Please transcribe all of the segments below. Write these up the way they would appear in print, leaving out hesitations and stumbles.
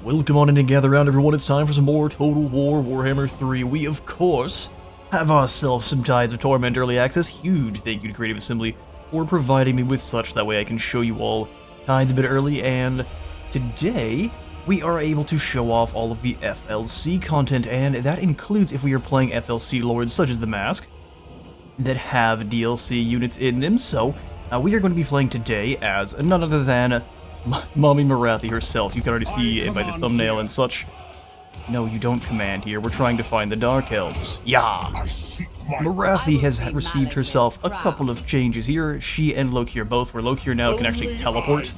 Welcome on in and gather around, everyone. It's time for some more Total War Warhammer 3. We, of course, have ourselves some Tides of Torment early access. Huge thank you to Creative Assembly for providing me with such. That way I can show you all Tides a bit early. And today, we are able to show off all of the FLC content. And that includes if we are playing FLC lords such as the Mask that have DLC units in them. So, we are going to be playing today as none other than Mommy Morathi herself. You can already see it by the thumbnail and such. No, you don't command here. We're trying to find the Dark Elves. Yeah. Morathi has received herself a couple of changes here. She and Lokir both, where Lokir now can actually teleport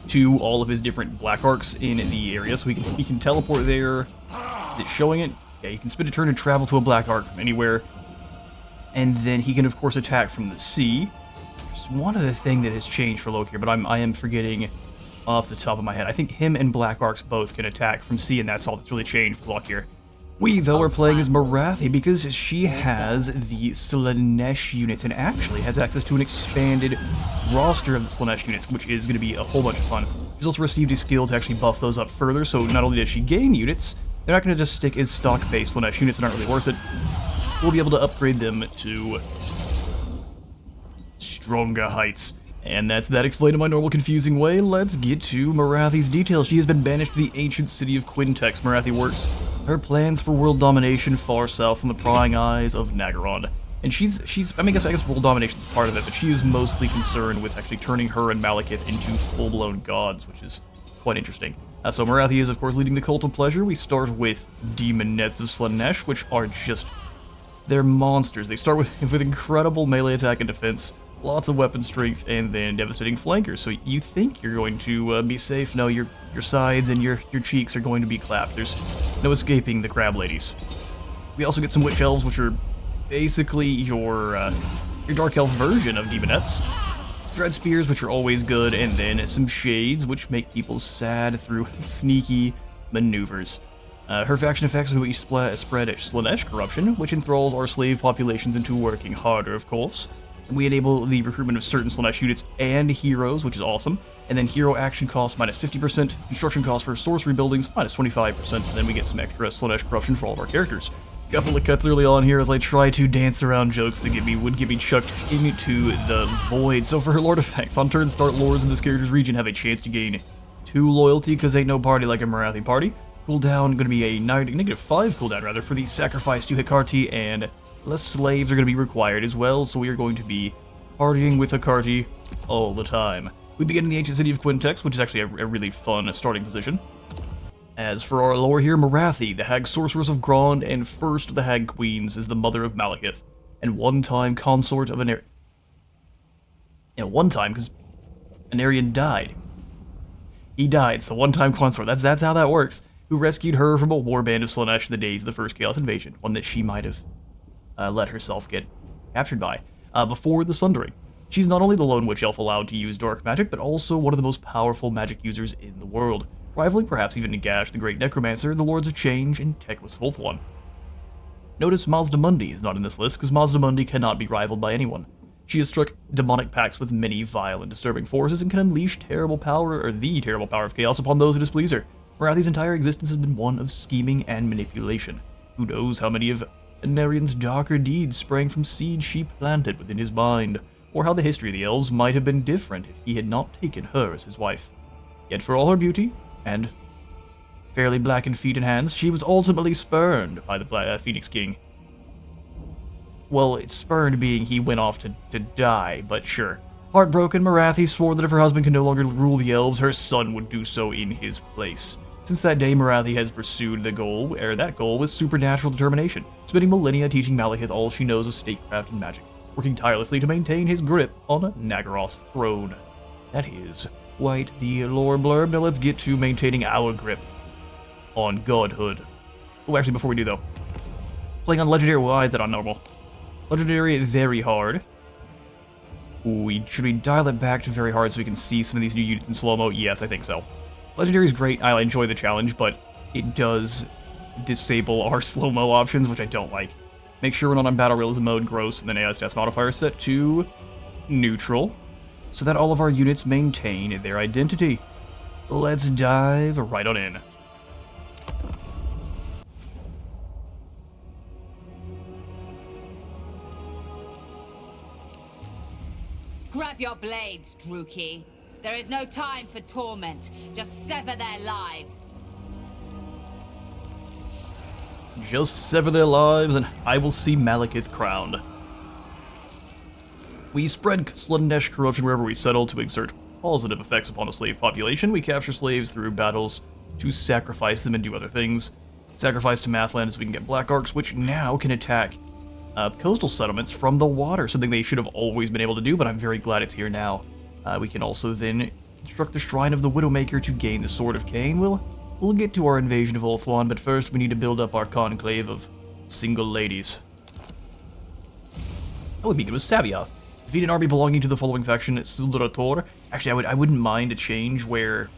to all of his different black arcs in the area. So he can teleport there. Is it showing it? Yeah, you can spend a turn and travel to a black arc from anywhere. And then he can, of course, attack from the sea. There's one other thing that has changed for Lokir, but I am forgetting off the top of my head. I think him and Black Arcs both can attack from sea, and that's all that's really changed with Lokir. We, though, are playing as Morathi because she has the Slaanesh units and actually has access to an expanded roster of the Slaanesh units, which is going to be a whole bunch of fun. She's also received a skill to actually buff those up further, so not only does she gain units, they're not going to just stick as stock-based Slaanesh units that aren't really worth it. We'll be able to upgrade them to stronger heights. And that's that explained in my normal confusing way. Let's get to Morathi's details. She has been banished to the ancient city of Quintex. Morathi works her plans for world domination far south from the prying eyes of Nagaron. And I guess world domination is part of it, but she is mostly concerned with actually turning her and Malekith into full-blown gods, which is quite interesting. So Morathi is, of course, leading the Cult of Pleasure. We start with Demonettes of Slaanesh, which are just... they're monsters. They start with incredible melee attack and defense, lots of weapon strength, and then devastating flankers. So you think you're going to be safe. No, your sides and your cheeks are going to be clapped. There's no escaping the crab ladies. We also get some witch elves, which are basically your dark elf version of demonettes. Dread spears, which are always good, and then some shades, which make people sad through sneaky maneuvers. Her faction effects is what you spread Slaanesh corruption, which enthralls our slave populations into working harder, of course. We enable the recruitment of certain Slaanesh units and heroes, which is awesome. And then hero action cost minus 50%, construction cost for sorcery buildings minus 25%, and then we get some extra Slaanesh corruption for all of our characters. Couple of cuts early on here as I try to dance around jokes that would get me chucked into the void. So for her lord effects, on turn start, lords in this character's region have a chance to gain 2 loyalty, because ain't no party like a Morathi party. Cooldown going to be a -5 cooldown rather for the sacrifice to Hecate, and less slaves are going to be required as well, so we are going to be partying with Hecate all the time. We begin in the ancient city of Quintex, which is actually a really fun starting position. As for our lore here, Morathi, the Hag Sorceress of Grond, and first of the Hag Queens, is the mother of Malekith, and one-time consort of Anarion. Yeah, one time, because Anarion died. He died, so one-time consort. That's how that works. Who rescued her from a warband of Slaanesh in the days of the first Chaos Invasion, one that she might have let herself get captured by, before the Sundering. She's not only the lone witch elf allowed to use dark magic, but also one of the most powerful magic users in the world, rivaling perhaps even Nagash, the Great Necromancer, the Lords of Change, and Teclis Volthoin. Notice Mazda Mundi is not in this list, because Mazda Mundi cannot be rivaled by anyone. She has struck demonic pacts with many vile and disturbing forces, and can unleash terrible power, or the terrible power of chaos, upon those who displease her. Morathi's entire existence has been one of scheming and manipulation. Who knows how many of Anarion's darker deeds sprang from seeds she planted within his mind, or how the history of the Elves might have been different if he had not taken her as his wife. Yet for all her beauty, and fairly blackened feet and hands, she was ultimately spurned by the Phoenix King. Well, it's spurned being he went off to die, but sure. Heartbroken, Morathi swore that if her husband could no longer rule the Elves, her son would do so in his place. Since that day, Morathi has pursued that goal with supernatural determination, spending millennia teaching Malekith all she knows of statecraft and magic, working tirelessly to maintain his grip on Nagaroth's throne. That is quite the lore blurb. Now let's get to maintaining our grip on godhood. Oh, actually, before we do though, playing on Legendary, why is that on normal? Legendary, very hard. Should we dial it back to very hard so we can see some of these new units in slow-mo? Yes, I think so. Legendary is great, I enjoy the challenge, but it does disable our slow-mo options, which I don't like. Make sure we're not on Battle Realism mode, gross, and then AI stats modifier set to neutral, so that all of our units maintain their identity. Let's dive right on in. Grab your blades, Druki. There is no time for torment. Just sever their lives. Just sever their lives, and I will see Malekith crowned. We spread Slaanesh corruption wherever we settle to exert positive effects upon the slave population. We capture slaves through battles to sacrifice them and do other things. Sacrifice to Mathland so we can get Black Arcs, which now can attack coastal settlements from the water, something they should have always been able to do, but I'm very glad it's here now. We can also then construct the Shrine of the Widowmaker to gain the Sword of Cain. We'll get to our invasion of Ulthuan, but first we need to build up our conclave of single ladies. That would be good with Savioth. Defeat an army belonging to the following faction at Sildrator. Actually, I wouldn't mind a change where...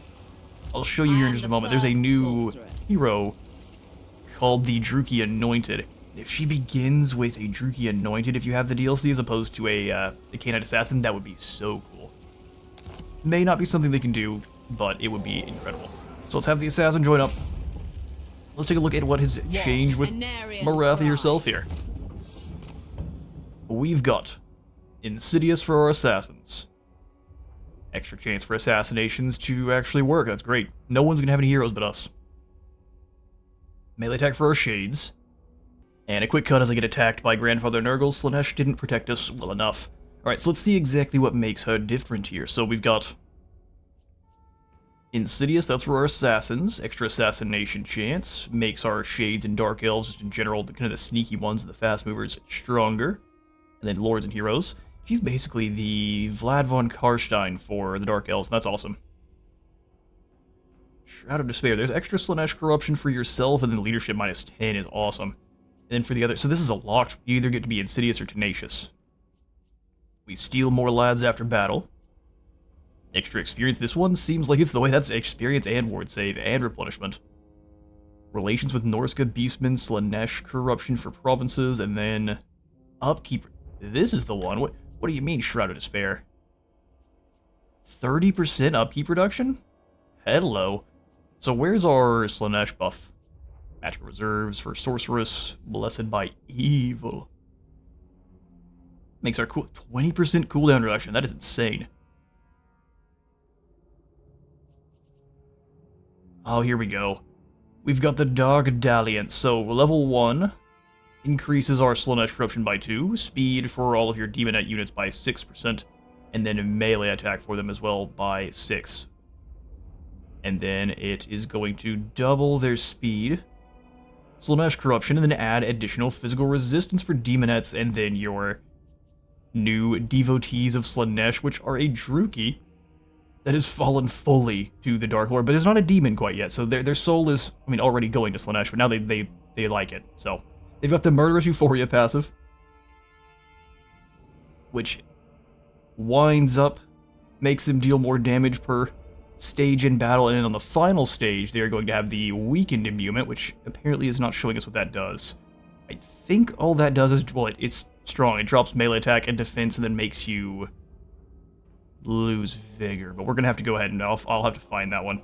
I'll show you here in just a moment. There's a new hero called the Druki Anointed. If she begins with a Druki Anointed, if you have the DLC, as opposed to a Canaanite Assassin, that would be so cool. May not be something they can do, but it would be incredible. So let's have the Assassin join up. Let's take a look at what has changed with Morathi herself here. We've got Insidious for our Assassins. Extra chance for assassinations to actually work. That's great. No one's gonna have any heroes but us. Melee attack for our Shades. And a quick cut as I get attacked by Grandfather Nurgle. Slaanesh didn't protect us well enough. Alright, so let's see exactly what makes her different here. So we've got Insidious, that's for our Assassins. Extra assassination chance. Makes our Shades and Dark Elves, just in general, the kind of the sneaky ones, the fast movers, stronger. And then Lords and Heroes. She's basically the Vlad von Karstein for the Dark Elves, and that's awesome. Shroud of Despair. There's extra Slaanesh corruption for yourself, and then leadership -10 is awesome. And then for the other, so this is a locked, you either get to be Insidious or Tenacious. We steal more lads after battle. Extra experience. This one seems like it's the way. That's experience and ward save and replenishment. Relations with Norska, Beastmen, Slaanesh corruption for provinces, and then upkeep. This is the one. What do you mean, Shroud of Despair? 30% upkeep reduction? Hello. So where's our Slaanesh buff? Magical reserves for Sorceress, blessed by evil. Makes our 20% cooldown reduction. That is insane. Oh, here we go. We've got the Dark Dalliance. So level 1 increases our Slaanesh corruption by 2, speed for all of your Demonette units by 6%, and then a melee attack for them as well by 6. And then it is going to double their speed, Slaanesh corruption, and then add additional physical resistance for Demonettes, and then your new Devotees of Slaanesh, which are a Druki that has fallen fully to the Dark Lord, but it's not a demon quite yet, so their soul is, I mean, already going to Slaanesh, but now they like it, so... They've got the Murderous Euphoria passive, which winds up, makes them deal more damage per stage in battle, and then on the final stage, they are going to have the Weakened Imbuement, which apparently is not showing us what that does. I think all that does is, well, it's strong. It drops melee attack and defense, and then makes you lose vigor, but we're going to have to go ahead and I'll have to find that one.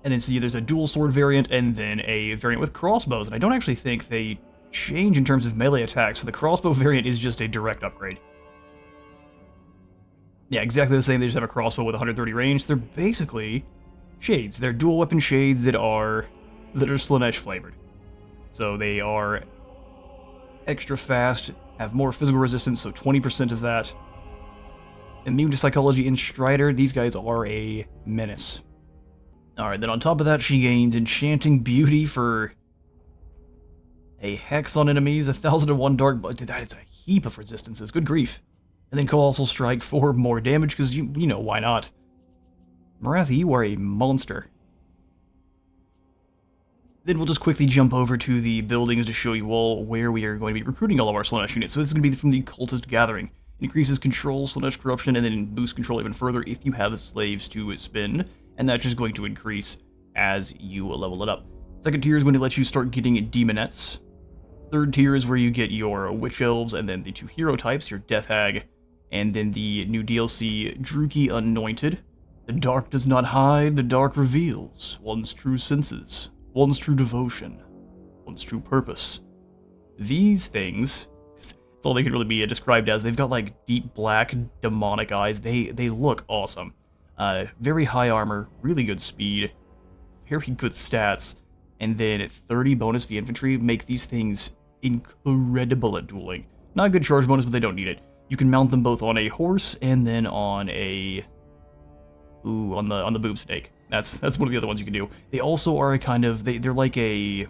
And then see, there's a dual sword variant, and then a variant with crossbows, and I don't actually think they change in terms of melee attacks, so the crossbow variant is just a direct upgrade. Yeah, exactly the same, they just have a crossbow with 130 range. They're basically Shades. They're dual weapon Shades that are Slaanesh flavored. So they are extra fast, have more physical resistance, so 20% of that. Immune to Psychology and Strider, these guys are a menace. Alright, then on top of that, she gains Enchanting Beauty for a Hex on enemies, 1001 Dark Blood. That is a heap of resistances, good grief. And then Colossal Strike for more damage, because you know, why not? Morathi, you are a monster. Then we'll just quickly jump over to the buildings to show you all where we are going to be recruiting all of our Slaanesh units. So this is going to be from the Cultist Gathering. It increases control, Slaanesh corruption, and then boosts control even further if you have slaves to spend. And that's just going to increase as you level it up. Second tier is going to let you start getting Demonettes. Third tier is where you get your Witch Elves, and then the 2 hero types, your Death Hag, and then the new DLC, Druki Anointed. The dark does not hide, the dark reveals one's true senses, one's true devotion, one's true purpose. These things, That's all they could really be described as. They've got like deep black demonic eyes. They look awesome. Very high armor, really good speed, very good stats, and then 30 bonus V infantry make these things incredible at dueling. Not a good charge bonus, but they don't need it. You can mount them both on a horse and then on a on the boob snake. That's one of the other ones you can do. They also are a kind of they're like a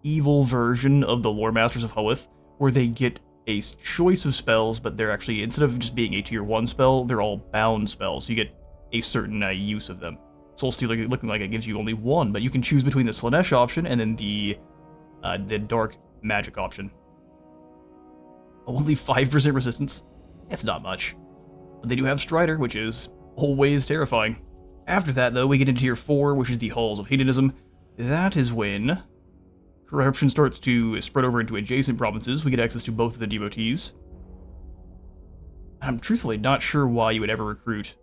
evil version of the Lore Masters of Hoeth, where they get a choice of spells, but they're actually, instead of just being a tier 1 spell, they're all bound spells. So you get a certain use of them. Soul Stealer looking like it gives you only one, but you can choose between the Slanesh option and then the Dark Magic option. Only 5% resistance. It's not much. But they do have Strider, which is always terrifying. After that, though, we get into tier 4, which is the Halls of Hedonism. That is when corruption starts to spread over into adjacent provinces. We get access to both of the devotees. I'm truthfully not sure why you would ever recruit.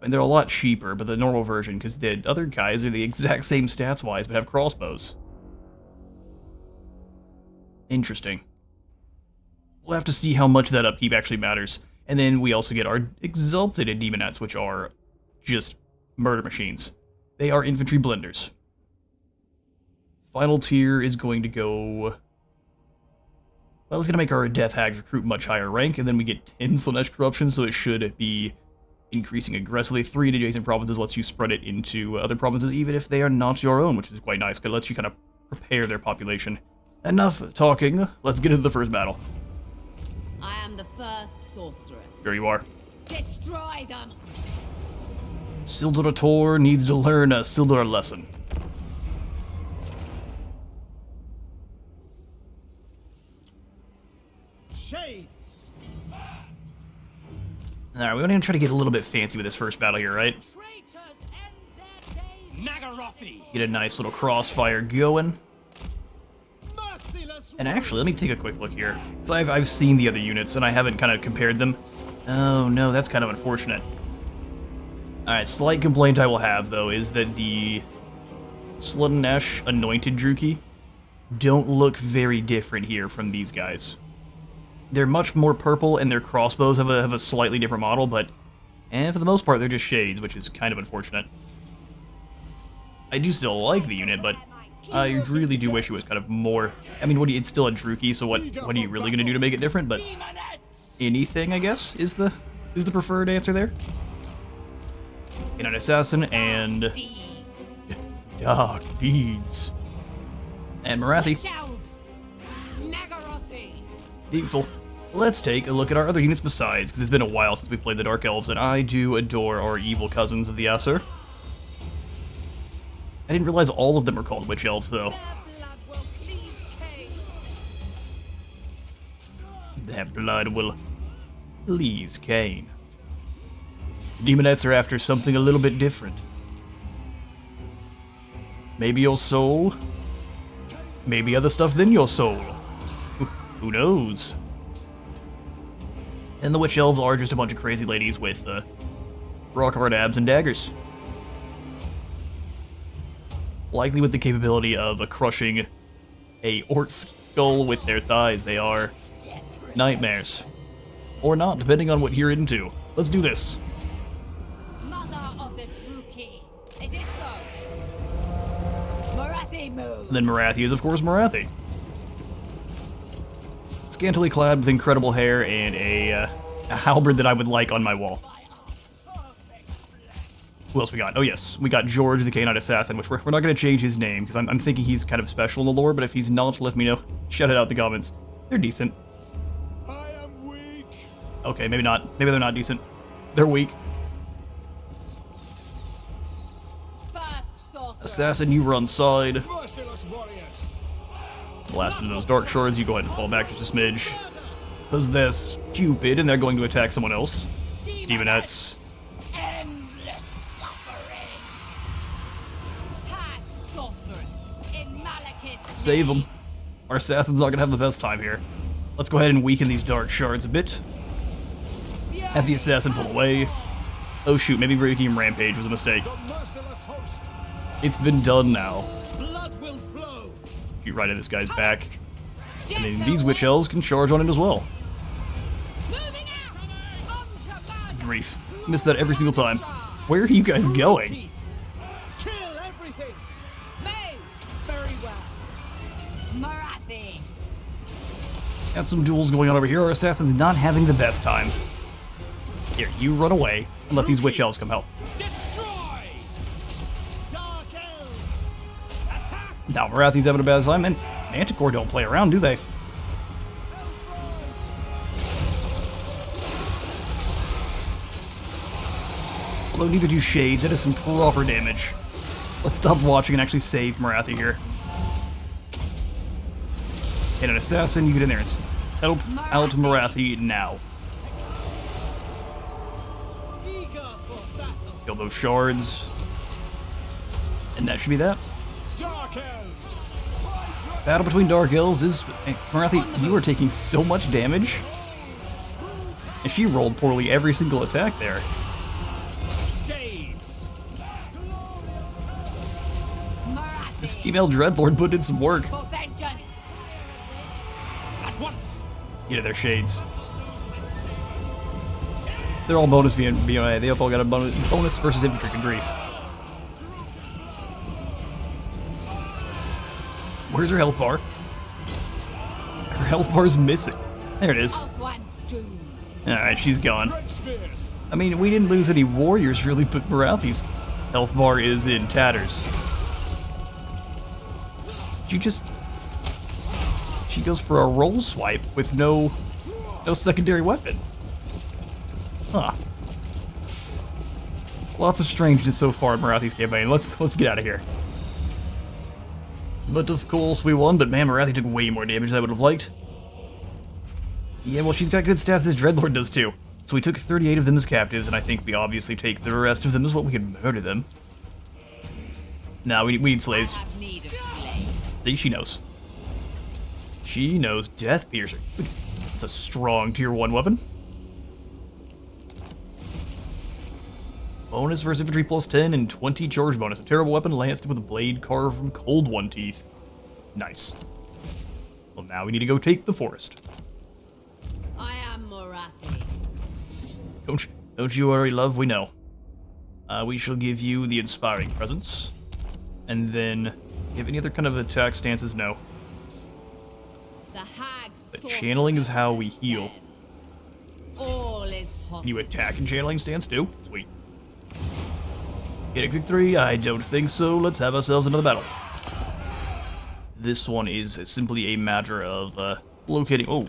I mean, they're a lot cheaper, but the normal version, because the other guys are the exact same stats-wise, but have crossbows. Interesting. We'll have to see how much that upkeep actually matters. And then we also get our Exalted Demonettes, which are just murder machines. They are infantry blenders. Final tier is going to go... Well, it's going to make our Death Hags recruit much higher rank, and then we get 10 Slanesh Corruption, so it should be increasing aggressively. 3 in adjacent provinces lets you spread it into other provinces, even if they are not your own, which is quite nice, because it lets you kind of prepare their population. Enough talking, let's get into the first battle. I am the first sorceress. Here you are. Destroy them! Sildur needs to learn a Sildur lesson. Shades. Alright, we're gonna try to get a little bit fancy with this first battle here, right? Nagarothi. Get a nice little crossfire going. And actually, let me take a quick look here. Because I've seen the other units, and I haven't kind of compared them. Oh no, that's kind of unfortunate. Alright, slight complaint I will have, though, is that the Slaanesh Anointed Druki don't look very different here from these guys. They're much more purple, and their crossbows have a slightly different model, but for the most part, they're just shades, which is kind of unfortunate. I do still like the unit, but I really do wish it was kind of more... I mean, it's still a Druki, so what are you really going to do to make it different? But anything, I guess, is the preferred answer there. And an Assassin, and... Dark Deeds. And Morathi. Beautiful. Let's take a look at our other units besides, because it's been a while since we played the Dark Elves, and I do adore our evil cousins of the Aesir. I didn't realize all of them are called Witch Elves, though. Their blood will please Cain. Demonettes are after something a little bit different. Maybe your soul? Maybe other stuff than your soul. Who knows? And the Witch Elves are just a bunch of crazy ladies with rock-hard abs and daggers. Likely with the capability of crushing a orc skull with their thighs. They are nightmares. Or not, depending on what you're into. Let's do this. Mother of the Druki. It is so. Morathi move. Then Morathi is, of course, Morathi. Scantily clad with incredible hair and a halberd that I would like on my wall. Who else we got? Oh yes, we got George the Canine Assassin, which we're not going to change his name, because I'm thinking he's kind of special in the lore, but if he's not, let me know. Shout it out in the comments. They're decent. I am weak. Okay, maybe not. Maybe they're not decent. They're weak. First sorcerer. Assassin, you run side. Merciless warriors. Blast into those dark shards, you go ahead and fall back just a smidge. Because they're stupid and they're going to attack someone else. Demonettes. Endless suffering. Tag sorceress in Malekith's Save them. name. Our assassin's not going to have the best time here. Let's go ahead and weaken these dark shards a bit. Have the assassin pull away. Oh shoot, maybe breaking him Rampage was a mistake. The merciless host. It's been done now. Blood will flow. Shoot right at this guy's back. And then these witch elves can charge on it as well. Moving out! On to murder! Grief. Miss that every single time. Where are you guys going? Kill everything! Move! Very well. Morathi! Got some duels going on over here. Our assassin's not having the best time. Here, you run away and let these witch elves come help. Destroy! Dark Elves! Attack! Now Morathi's having a bad time, and Manticore don't play around, do they? Although neither do Shades, that is some proper damage. Let's stop watching and actually save Morathi here. And an assassin, you get in there and help out Morathi now. Eager for battle! Kill those shards. And that should be that. Dark Elves! Battle between Dark Elves is... Morathi, you are taking so much damage. And she rolled poorly every single attack there. Shades! This Morathi! female Dreadlord put in some work. For vengeance! At once! Get in there, Shades. They're all bonus VNA. They all got a bonus versus infantry and grief. Where's her health bar? Her health bar's missing. There it is. Of one's doom. Alright, she's gone. Red Spears! I mean, we didn't lose any warriors really, but Morathi's health bar is in tatters. You just... She goes for a roll swipe with no secondary weapon. Huh. Lots of strangeness so far in Morathi's campaign. Let's get out of here. But of course we won, but man, Morathi took way more damage than I would have liked. Yeah, well, she's got good stats as Dreadlord does too. So we took 38 of them as captives, and I think we obviously take the rest of them as well. We can murder them. Nah, we need slaves. I have need of slaves. See, she knows. She knows Death Piercer. It's a strong tier 1 weapon. Bonus versus infantry plus 10 and 20 charge bonus. A terrible weapon lanced with a blade carved from cold one teeth. Nice. Well, now we need to go take the forest. I am Morathi. Don't you worry, love. We know. We shall give you the inspiring presence, and then you have any other kind of attack stances? No. The hag But channeling is how we heal. sends. All is possible. Can you attack and channeling stance too? Sweet. Getting victory? I don't think so. Let's have ourselves another battle. This one is simply a matter of locating. Oh,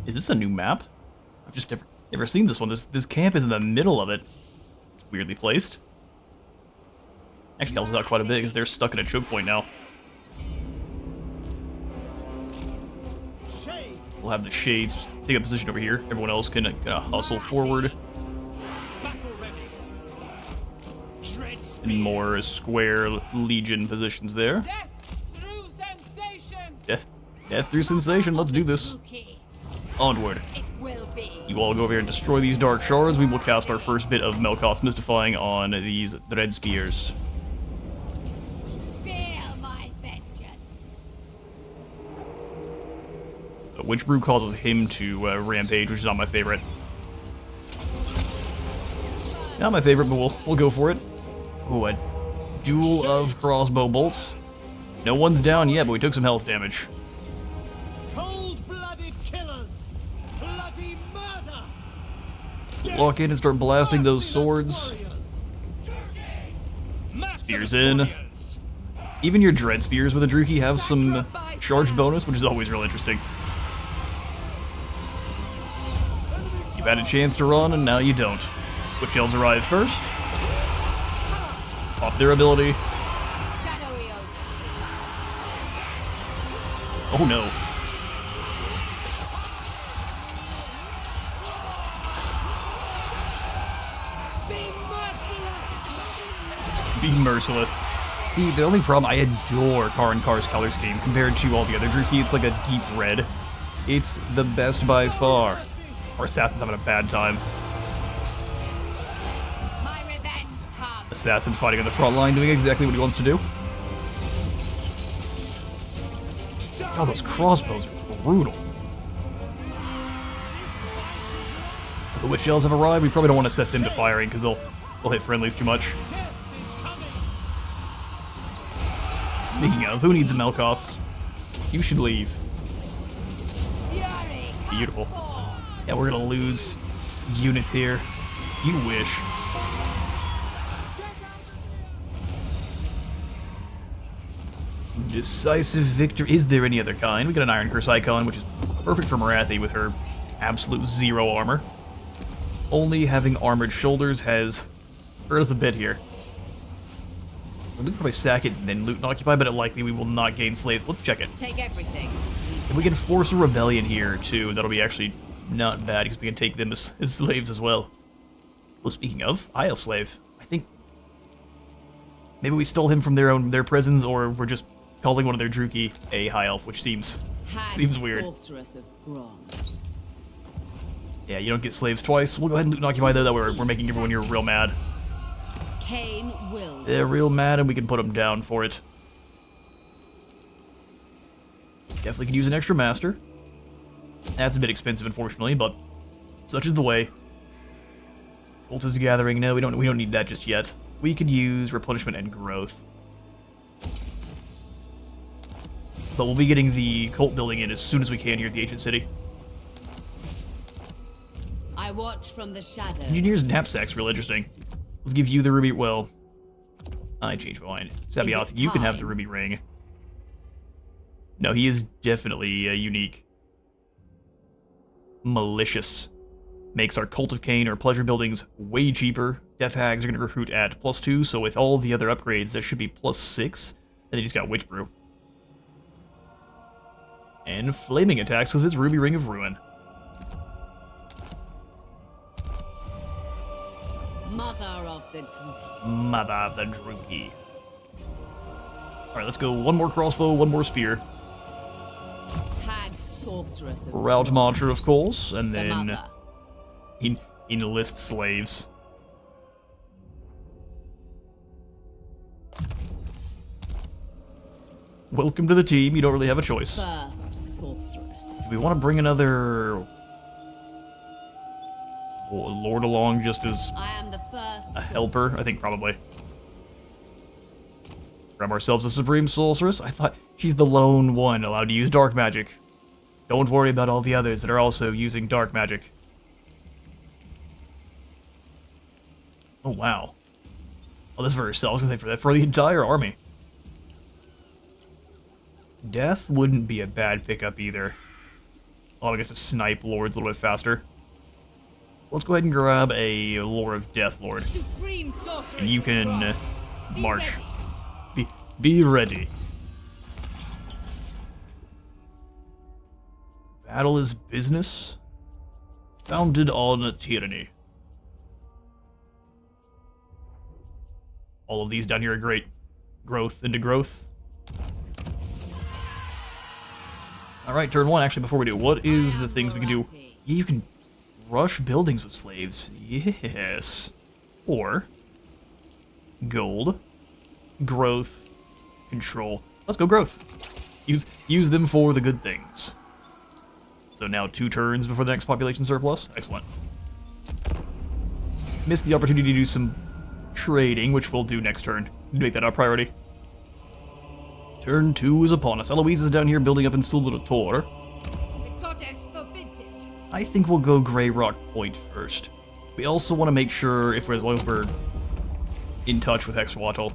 is this a new map? I've just never seen this one. This camp is in the middle of it. It's weirdly placed. Actually helps us out quite a bit because they're stuck at a choke point now. Shades! We'll have the Shades take a position over here. Everyone else can hustle forward. Battle ready! Dread Spears! And more square Legion positions there. Death through sensation. Death through sensation. Let's do this. Spooky. Onward. It will be. You all go over here and destroy these dark shards. We will cast our first bit of Melkoth's Mystifying on these Dread Spears. Feel my vengeance. Witch Brew causes him to rampage, which is not my favorite. Not my favorite, but we'll go for it. Ooh, a duel of crossbow bolts. No one's down yet, but we took some health damage. Cold-blooded killers! Bloody murder! Walk in and start blasting those swords. Spears in. Even your Dread Spears with a Druki have some charge bonus, which is always real interesting. You had a chance to run, and now you don't. Witch Elves arrive first. Pop their ability. Shadowy oath. Oh no. Be Be merciless! merciless. See, the only problem, I adore Karin Kar's color scheme compared to all the other Druki. It's like a deep red. It's the best by far. Our Assassin's having a bad time. My revenge comes. Assassin fighting on the front line, doing exactly what he wants to do. Oh, those crossbows are brutal. If the Witch Elves have arrived, we probably don't want to set them to firing because they'll hit friendlies too much. Death is coming. Speaking of, who needs a Melkoths? You should leave. Fury, come Beautiful. forth. Yeah, we're gonna lose units here. You wish. Decisive victory. Is there any other kind? We got an Iron Curse icon, which is perfect for Morathi with her absolute 0 armor. Only having armored shoulders has hurt us a bit here. We could probably sack it and then loot and occupy, but likely we will not gain slaves. Let's check it. Take everything. If we can force a rebellion here, too, that'll be actually not bad, because we can take them as slaves as well. Well, speaking of, High Elf slave. I think maybe we stole him from their prisons, or we're just calling one of their Druki a High Elf, which seems weird. Sorceress of Grond. Yeah, you don't get slaves twice. We'll go ahead and loot and occupy, though, that we're making everyone here real mad. Cain wills. They're real mad, and we can put them down for it. Definitely could use an extra master. That's a bit expensive, unfortunately, but such is the way. Cult is gathering. No, we don't need that just yet. We could use replenishment and growth. But we'll be getting the cult building in as soon as we can here at the ancient city. I watch from the shadows. Engineer's knapsack's real interesting. Let's give you the ruby. Well, I changed my mind. Sabioth, you can have the time? ruby ring. No, he is definitely unique. Malicious. Makes our Cult of Cain or pleasure buildings way cheaper. Death Hags are going to recruit at +2, so with all the other upgrades, that should be +6. And they just got Witch Brew. And flaming attacks with his Ruby Ring of Ruin. Mother of the Druki. Mother of the Druki. Alright, let's go. One more crossbow, one more spear. Hag sorceress of Route Grond. Marcher, of course, and The then mother. enlist slaves. Welcome to the team. You don't really have a choice. First sorceress. Do we want to bring another lord along just as I am the first a helper? sorceress. I think probably. Grab ourselves a Supreme Sorceress. I thought she's the lone one allowed to use dark magic. Don't worry about all the others that are also using dark magic. Oh, wow. Oh, that's for herself. I was going to say for that for the entire army. Death wouldn't be a bad pickup either. Oh, I guess to snipe lords a little bit faster. Let's go ahead and grab a Lore of Death Lord. Supreme sorceress. And you of can Grond. Be march. ready. Be ready. Battle is business, founded on tyranny. All of these down here are great. Growth into growth. Alright, turn one. Actually, before we do, what is the things we can do? Morathi. Yeah, you can rush buildings with slaves. Yes. Or gold, growth, control. Let's go growth. Use them for the good things. So now 2 turns before the next population surplus. Excellent. Missed the opportunity to do some trading, which we'll do next turn. Make that our priority. Turn 2 is upon us. Eloise is down here building up in Silver Tor. The goddess forbids it. I think we'll go Grey Rock Point first. We also want to make sure, as long as we're in touch with Hexawatl,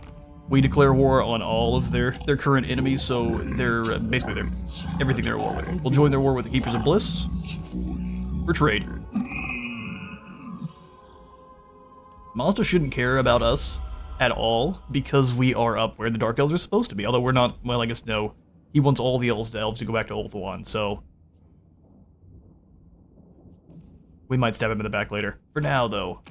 we declare war on all of their current enemies, so they're basically everything they're at war with. We'll join their war with the Keepers of Bliss for trade. Mazda shouldn't care about us at all because we are up where the Dark Elves are supposed to be. Although we're not. Well, I guess no. He wants all the elves to go back to Ulthuan, so we might stab him in the back later. For now, though,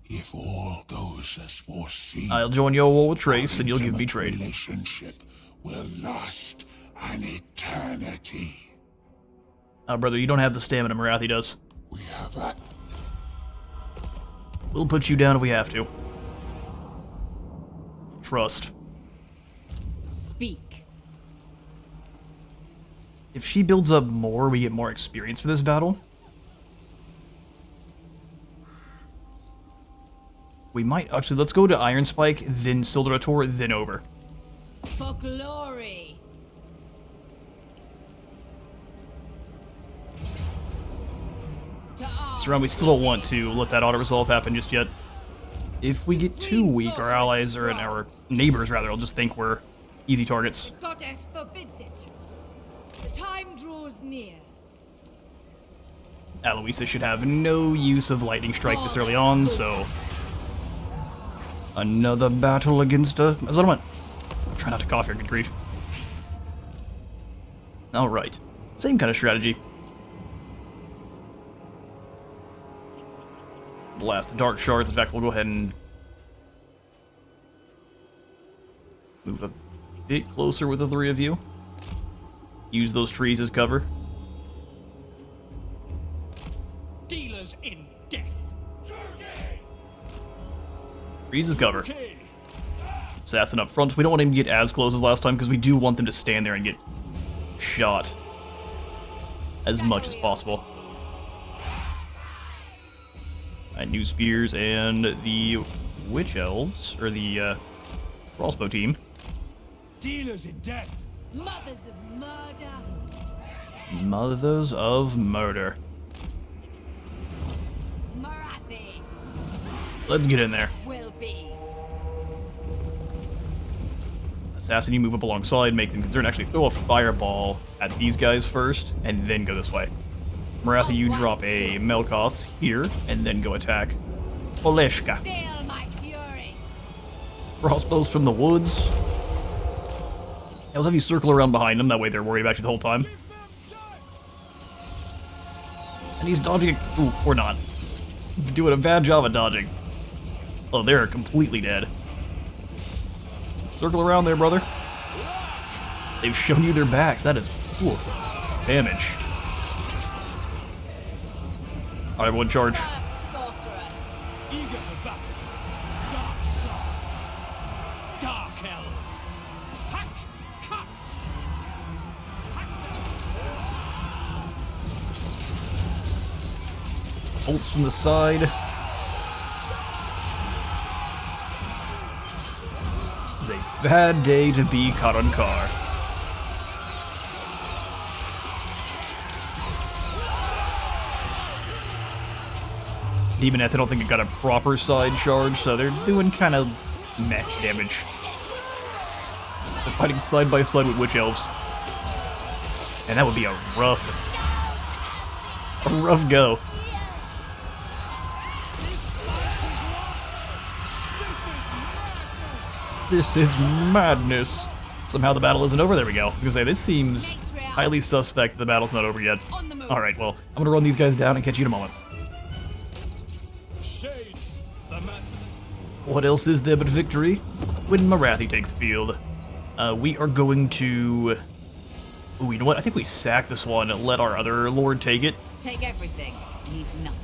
If all goes as foreseen, I'll join your war with Trace, and you'll give me intimate trade. relationship will last an eternity. Brother, you don't have the stamina Morathi does. We have that. We'll put you down if we have to. Trust. Speak. If she builds up more, we get more experience for this battle. We might... Actually, let's go to Iron Spike, then Sildrator, then over. For glory. This round, we still don't want to let that auto-resolve happen just yet. If we get too weak, our allies, or our neighbors, rather, will just think we're easy targets. Goddess forbids it. The time draws near. Aloysia should have no use of Lightning Strike this early on, so... Another battle against a settlement. Try not to cough here, good grief. Alright. Same kind of strategy. Blast the Dark Shards. In fact, we'll go ahead and... move a bit closer with the three of you. Use those trees as cover. Dealers in death. Trees as cover. Okay. Assassin up front. We don't want him to get as close as last time because we do want them to stand there and get shot as much as possible. Alright, new spears and the Witch Elves, or the crossbow team. Dealers in death. Mothers of murder. Mothers of Murder. Morathi Let's get in there. will be. Assassin, you move up alongside, make them concerned. Actually, throw a fireball at these guys first, and then go this way. Morathi, you drop a Melkoth's here, and then go attack Oleshka. Feel my fury. Crossbows from the woods. I'll have you circle around behind them, that way they're worried about you the whole time. And he's dodging. Ooh, or not. Doing a bad job of dodging. Oh, they're completely dead. Circle around there, brother. They've shown you their backs. That is poor damage. Alright, everyone charge. First sorceress. Eager for battle. Dark shards. Dark elves. Hack. Cut. Hack them. Bolts from the side. It's a bad day to be caught on car. Demonettes, I don't think it got a proper side charge, so they're doing kind of match damage. They're fighting side by side with Witch Elves. And that would be a rough go. This is madness. Somehow the battle isn't over. There we go. I was gonna say, this seems highly suspect the battle's not over yet. On the move. Alright, well, I'm gonna run these guys down and catch you in a moment. Shades. The masses. What else is there but victory when Morathi takes the field? We are going to... Ooh, you know what? I think we sack this one and let our other lord take it. Take everything. Leave nothing.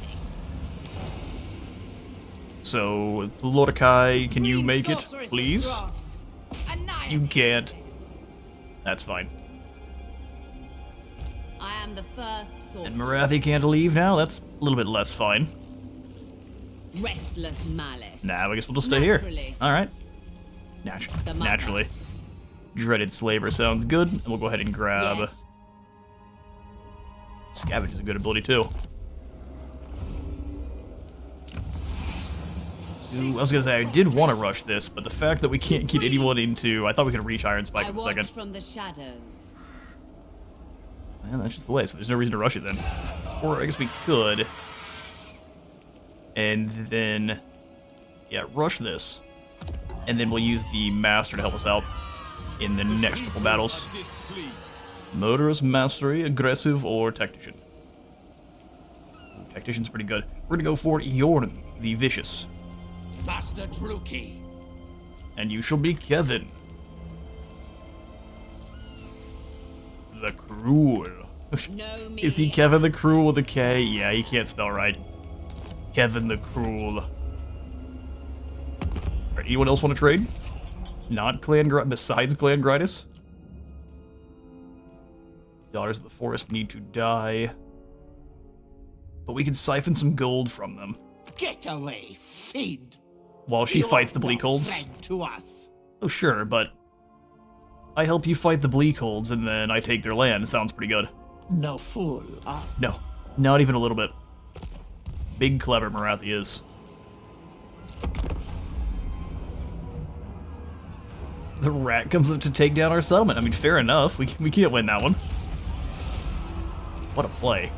So, Lorkai, can you make it, please? You can't. That's fine. I am the first sorceress. And Morathi can't leave now? That's a little bit less fine. Restless malice. Nah, I guess we'll just stay here. Naturally. Alright. The mother. Naturally. Dreaded Slaver sounds good, and we'll go ahead and grab... Yes. Scavenge is a good ability, too. Ooh, I was gonna say, I did want to rush this, but the fact that we can't get anyone into... I thought we could reach Iron Spike I in a watch second. from the shadows. Man, that's just the way, so there's no reason to rush it then. Or I guess we could. And then... yeah, rush this. And then we'll use the Master to help us out in the next couple battles. Displeased. Murderous Mastery, Aggressive, or Tactician. Ooh, Tactician's pretty good. We're gonna go for Yorn, the Vicious. Master Druki. And you shall be Kevin, the Cruel. Know me. Is he Kevin the Cruel with a K? Yeah, he can't spell right. Kevin the Cruel. Alright, anyone else want to trade? Not Clan besides Clan Gridus? Daughters of the Forest need to die. But we can siphon some gold from them Get away, fiend! while she fights the You're no Bleakholds. friend to us. Oh, sure, but I help you fight the Bleakholds and then I take their land. Sounds pretty good. No fool, huh? No, not even a little bit. Big clever Morathi is. The rat comes up to take down our settlement. I mean, fair enough. We can't win that one. What a play.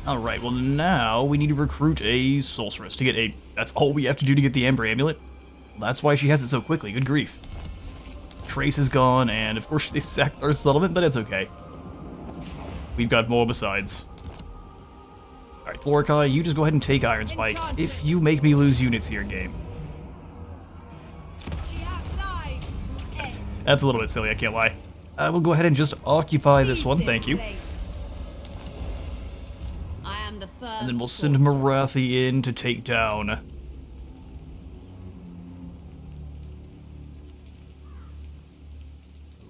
Alright, well now we need to recruit a sorceress to get a... That's all we have to do to get the Amber Amulet. That's why she has it so quickly. Good grief. Trace is gone, and of course they sacked our settlement, but it's okay. We've got more besides. Alright, Florikai, you just go ahead and take Iron Spike if you make me lose units here, game. We have lives to end. That's a little bit silly, I can't lie. I will go ahead and just occupy this one, thank you. place. I am the first. And then we'll send sorcerer. Morathi in to take down...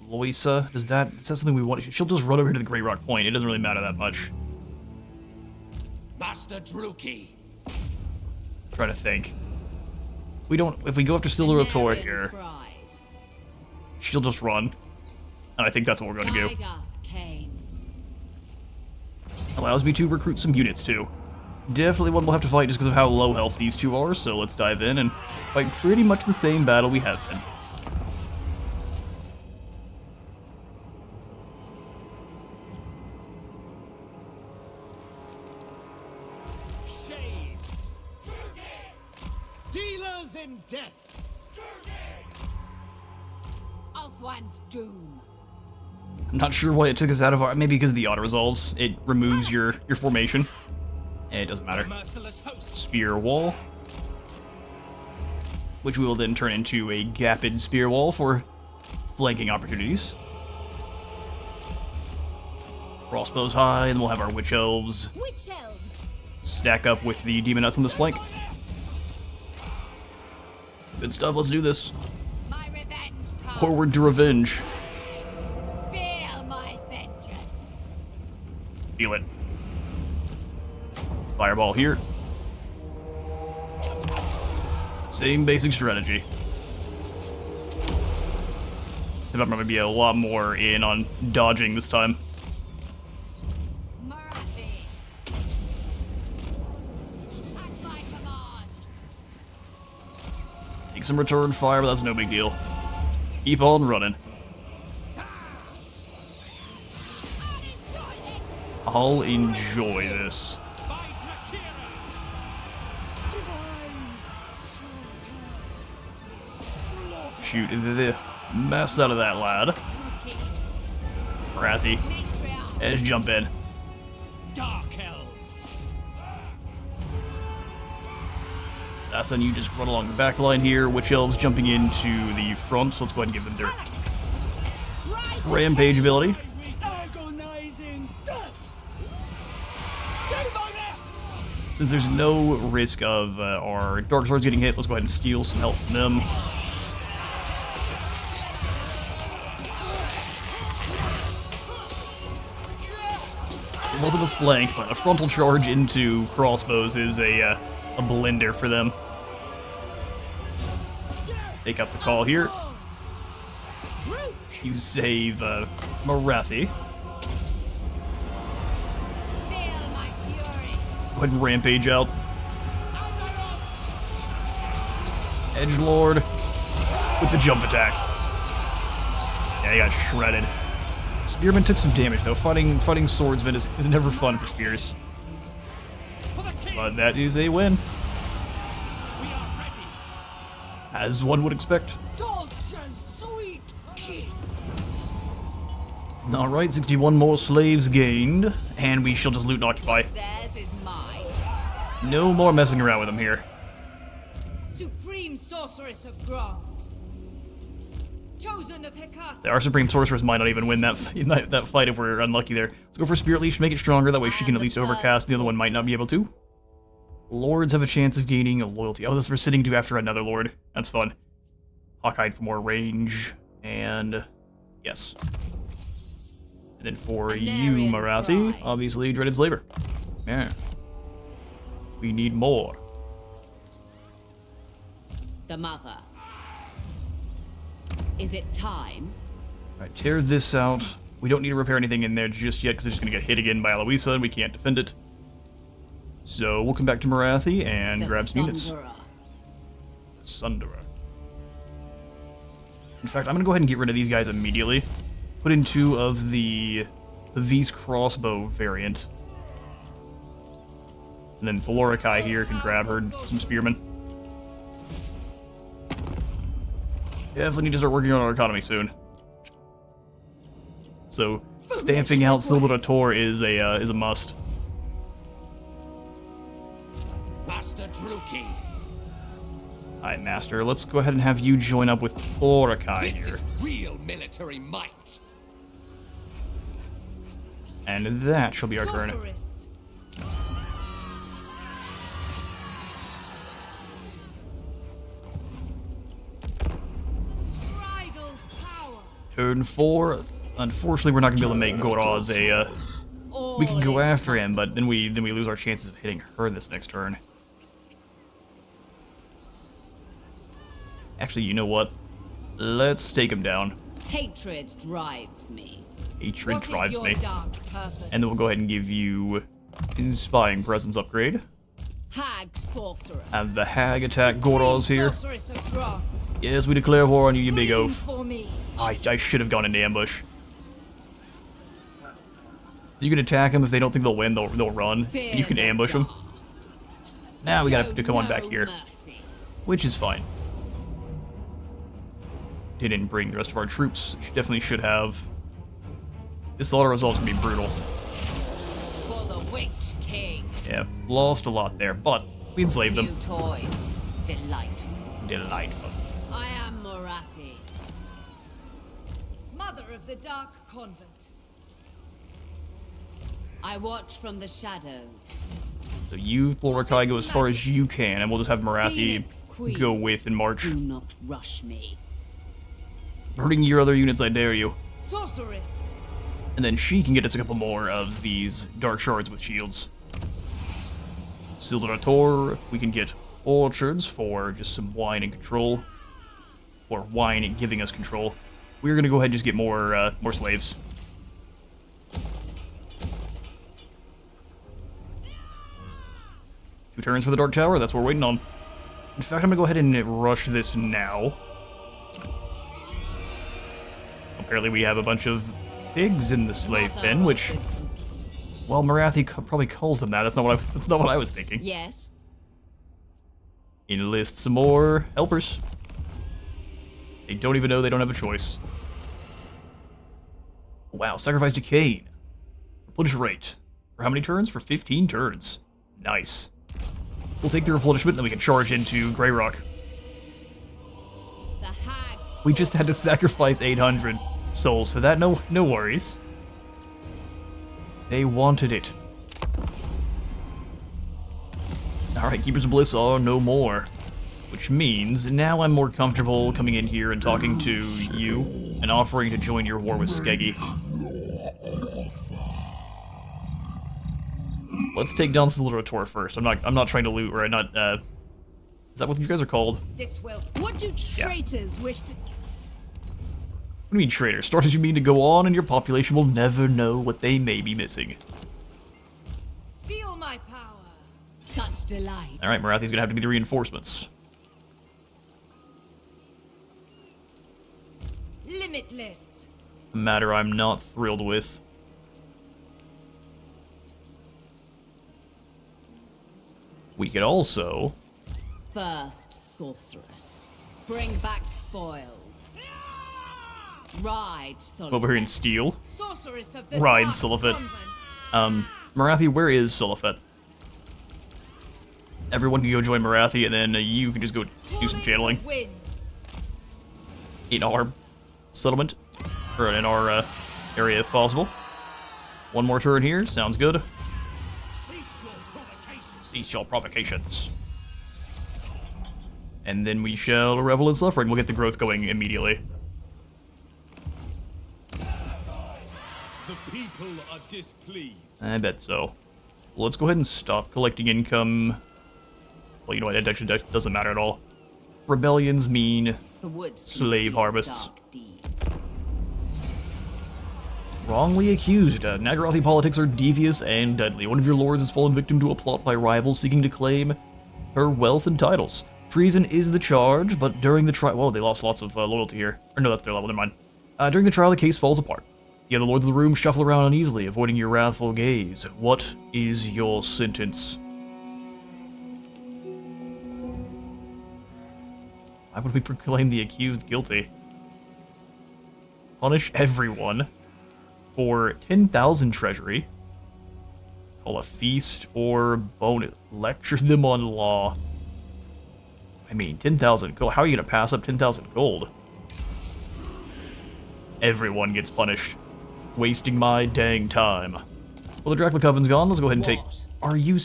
Loisa, is that something we want? She'll just run over to the Grey Rock Point. It doesn't really matter that much. Master Druki. Try to think. We don't. If we go after Silver Tor Anarian's here, bride. she'll just run. And I think that's what we're going to do. Guide us, Cain. Allows me to recruit some units too. Definitely one we'll have to fight just because of how low health these two are. So let's dive in and fight pretty much the same battle we have been. Shades. Dealers in death. Ulthuan's doom. I'm not sure why it took us out of our... Maybe because of the auto-resolves. It removes your formation. It doesn't matter. Merciless host. Spear wall. Which we will then turn into a gapped spear wall for flanking opportunities. Crossbows high, and we'll have our Witch Elves Witch elves. stack up with the Demon Nuts on this flank. Good stuff, let's do this. My revenge comes. Forward to revenge. Feel my vengeance. Feel it. Fireball here. Same basic strategy. I think I'm gonna be a lot more in on dodging this time. Morathi. At my command. Take some return fire, but that's no big deal. Keep on running. I'll enjoy this. By Drakira. Shoot the mess out of that lad. Druki. Morathi, Matriarch. let's jump in. Dark Elves. Assassin, you just run along the back line here. Witch Elves jumping into the front, so let's go ahead and give them their rampage ability. Agonizing death. Since there's no risk of our Dark Swords getting hit, let's go ahead and steal some health from them. It wasn't a flank, but a frontal charge into crossbows is a blender for them. Take up the call here. You save Morathi. Feel my fury. Go ahead and rampage out. Edgelord with the jump attack. Yeah, he got shredded. Spearman took some damage though. Fighting swordsmen is never fun for spears. For the king. But that is a win, We are ready. as one would expect. Torture's sweet kiss. Alright, 61 more slaves gained, and we shall just loot and occupy. Theirs is mine. No more messing around with them here. Supreme sorceress of ground. Chosen of Hecate. Our Supreme Sorceress might not even win that fight if we're unlucky there. Let's go for Spirit Leash, make it stronger, that way she can at least overcast, the other one might not be able to. Lords have a chance of gaining a loyalty. Oh, this is for sitting to after another lord. That's fun. Hawkeye for more range, and yes. And then for you, Anarian's Morathi, bride. obviously Dreaded Slaver. Yeah. We need more. The mother. Is it time? Alright, tear this out. We don't need to repair anything in there just yet because it's just going to get hit again by Eloisa and we can't defend it. So we'll come back to Morathi and The grab some units. Sunderer. The Sunderer. In fact, I'm going to go ahead and get rid of these guys immediately. Put in 2 of the V's crossbow variant. And then Valorikai here can grab her some spearmen. Definitely need to start working on our economy soon. So, stamping out Chillhop is a must. Master Druki. Alright, Master, let's go ahead and have you join up with Valorikai This here. is real military might. And that shall be our turn. Sorceress. Bridled power. Turn 4. Unfortunately, we're not gonna be able to make Goraz a. We can go All is after him, possible. but then we lose our chances of hitting her this next turn. Actually, you know what? Let's take him down. Hatred drives me. Hatred What is drives your me. dark purpose? And then we'll go ahead and give you Inspiring Presence upgrade. Hag sorceress. Have the Hag attack Goraz here. Sorceress of Grant. Yes, we declare war on you, you big Scream oaf. for me. I should have gone into ambush. You can attack them if they don't think they'll win, they'll run. Fear And you can the ambush them. dark. Now we gotta have Show to come on no back here, mercy. which is fine. Didn't bring the rest of our troops. She definitely should have. This slaughter result's gonna be brutal. For the Witch King. Yeah, lost a lot there, but we enslaved New them. toys. Delightful. Delightful. I am Morathi. Mother of the Dark Convent. I watch from the shadows. So you, Valorikai, go as far as you can, and we'll just have Morathi Phoenix Queen. go with and march. Do not rush me. Bring your other units, I dare you. Sorceress. And then she can get us a couple more of these dark shards with shields. Chillhop, we can get orchards for just some wine and control. Or wine and giving us control. We're gonna go ahead and just get more slaves. Two turns for the Dark Tower, that's what we're waiting on. In fact, I'm gonna go ahead and rush this now. Apparently we have a bunch of pigs in the slave Mother pen, of which, the Druki. well, Morathi probably calls them that. That's not what I was thinking. Yes. Enlist some more helpers. They don't even know they don't have a choice. Wow, sacrifice to Cain. Replenish rate. For how many turns? For 15 turns. Nice. We'll take the replenishment, then we can charge into Grey Rock. The hag. We just had to sacrifice 800 souls for that. No worries. They wanted it. Alright, Keepers of Bliss are no more. Which means now I'm more comfortable coming in here and talking to you and offering to join your war with Skeggy. Let's take down Chillhop first. I'm not trying to loot, or I'm not, is that what you guys are called? This will. What do traitors wish to? What do you mean, traitors? Starters, you mean to go on and your population will never know what they may be missing. Feel my power. Such delight. Alright, Morathi's gonna have to be the reinforcements. Limitless. A matter I'm not thrilled with. We could also... First sorceress. Bring back spoils. Ride Solomon. over here in Steel. Sorceress of the Ride Dark Chillhop. Convent. Morathi, where is Chillhop? Everyone can go join Morathi, and then you can just go do some Calling channeling the winds. in our settlement, or in our area if possible. One more turn here, sounds good. Cease your provocations. Cease your provocations. And then we shall revel in suffering. We'll get the growth going immediately. The people are displeased. I bet so. Well, let's go ahead and stop collecting income. Well, you know what? It actually doesn't matter at all. Rebellions mean The woods slave conceal harvests. dark deeds. Wrongly accused. Nagarothi politics are devious and deadly. One of your lords has fallen victim to a plot by rivals seeking to claim her wealth and titles. Treason is the charge, but during the trial... Whoa, they lost lots of loyalty here. Or no, that's their level, never mind. During the trial, the case falls apart. The other lords of the room shuffle around uneasily, avoiding your wrathful gaze. What is your sentence? Why would we proclaim the accused guilty? Punish everyone for 10,000 treasury. Call a feast or bonus. Lecture them on law. I mean, 10,000 gold. How are you going to pass up 10,000 gold? Everyone gets punished. Wasting my dang time. Well, the Dracula Coven's gone. Let's go ahead and take... What? Are you...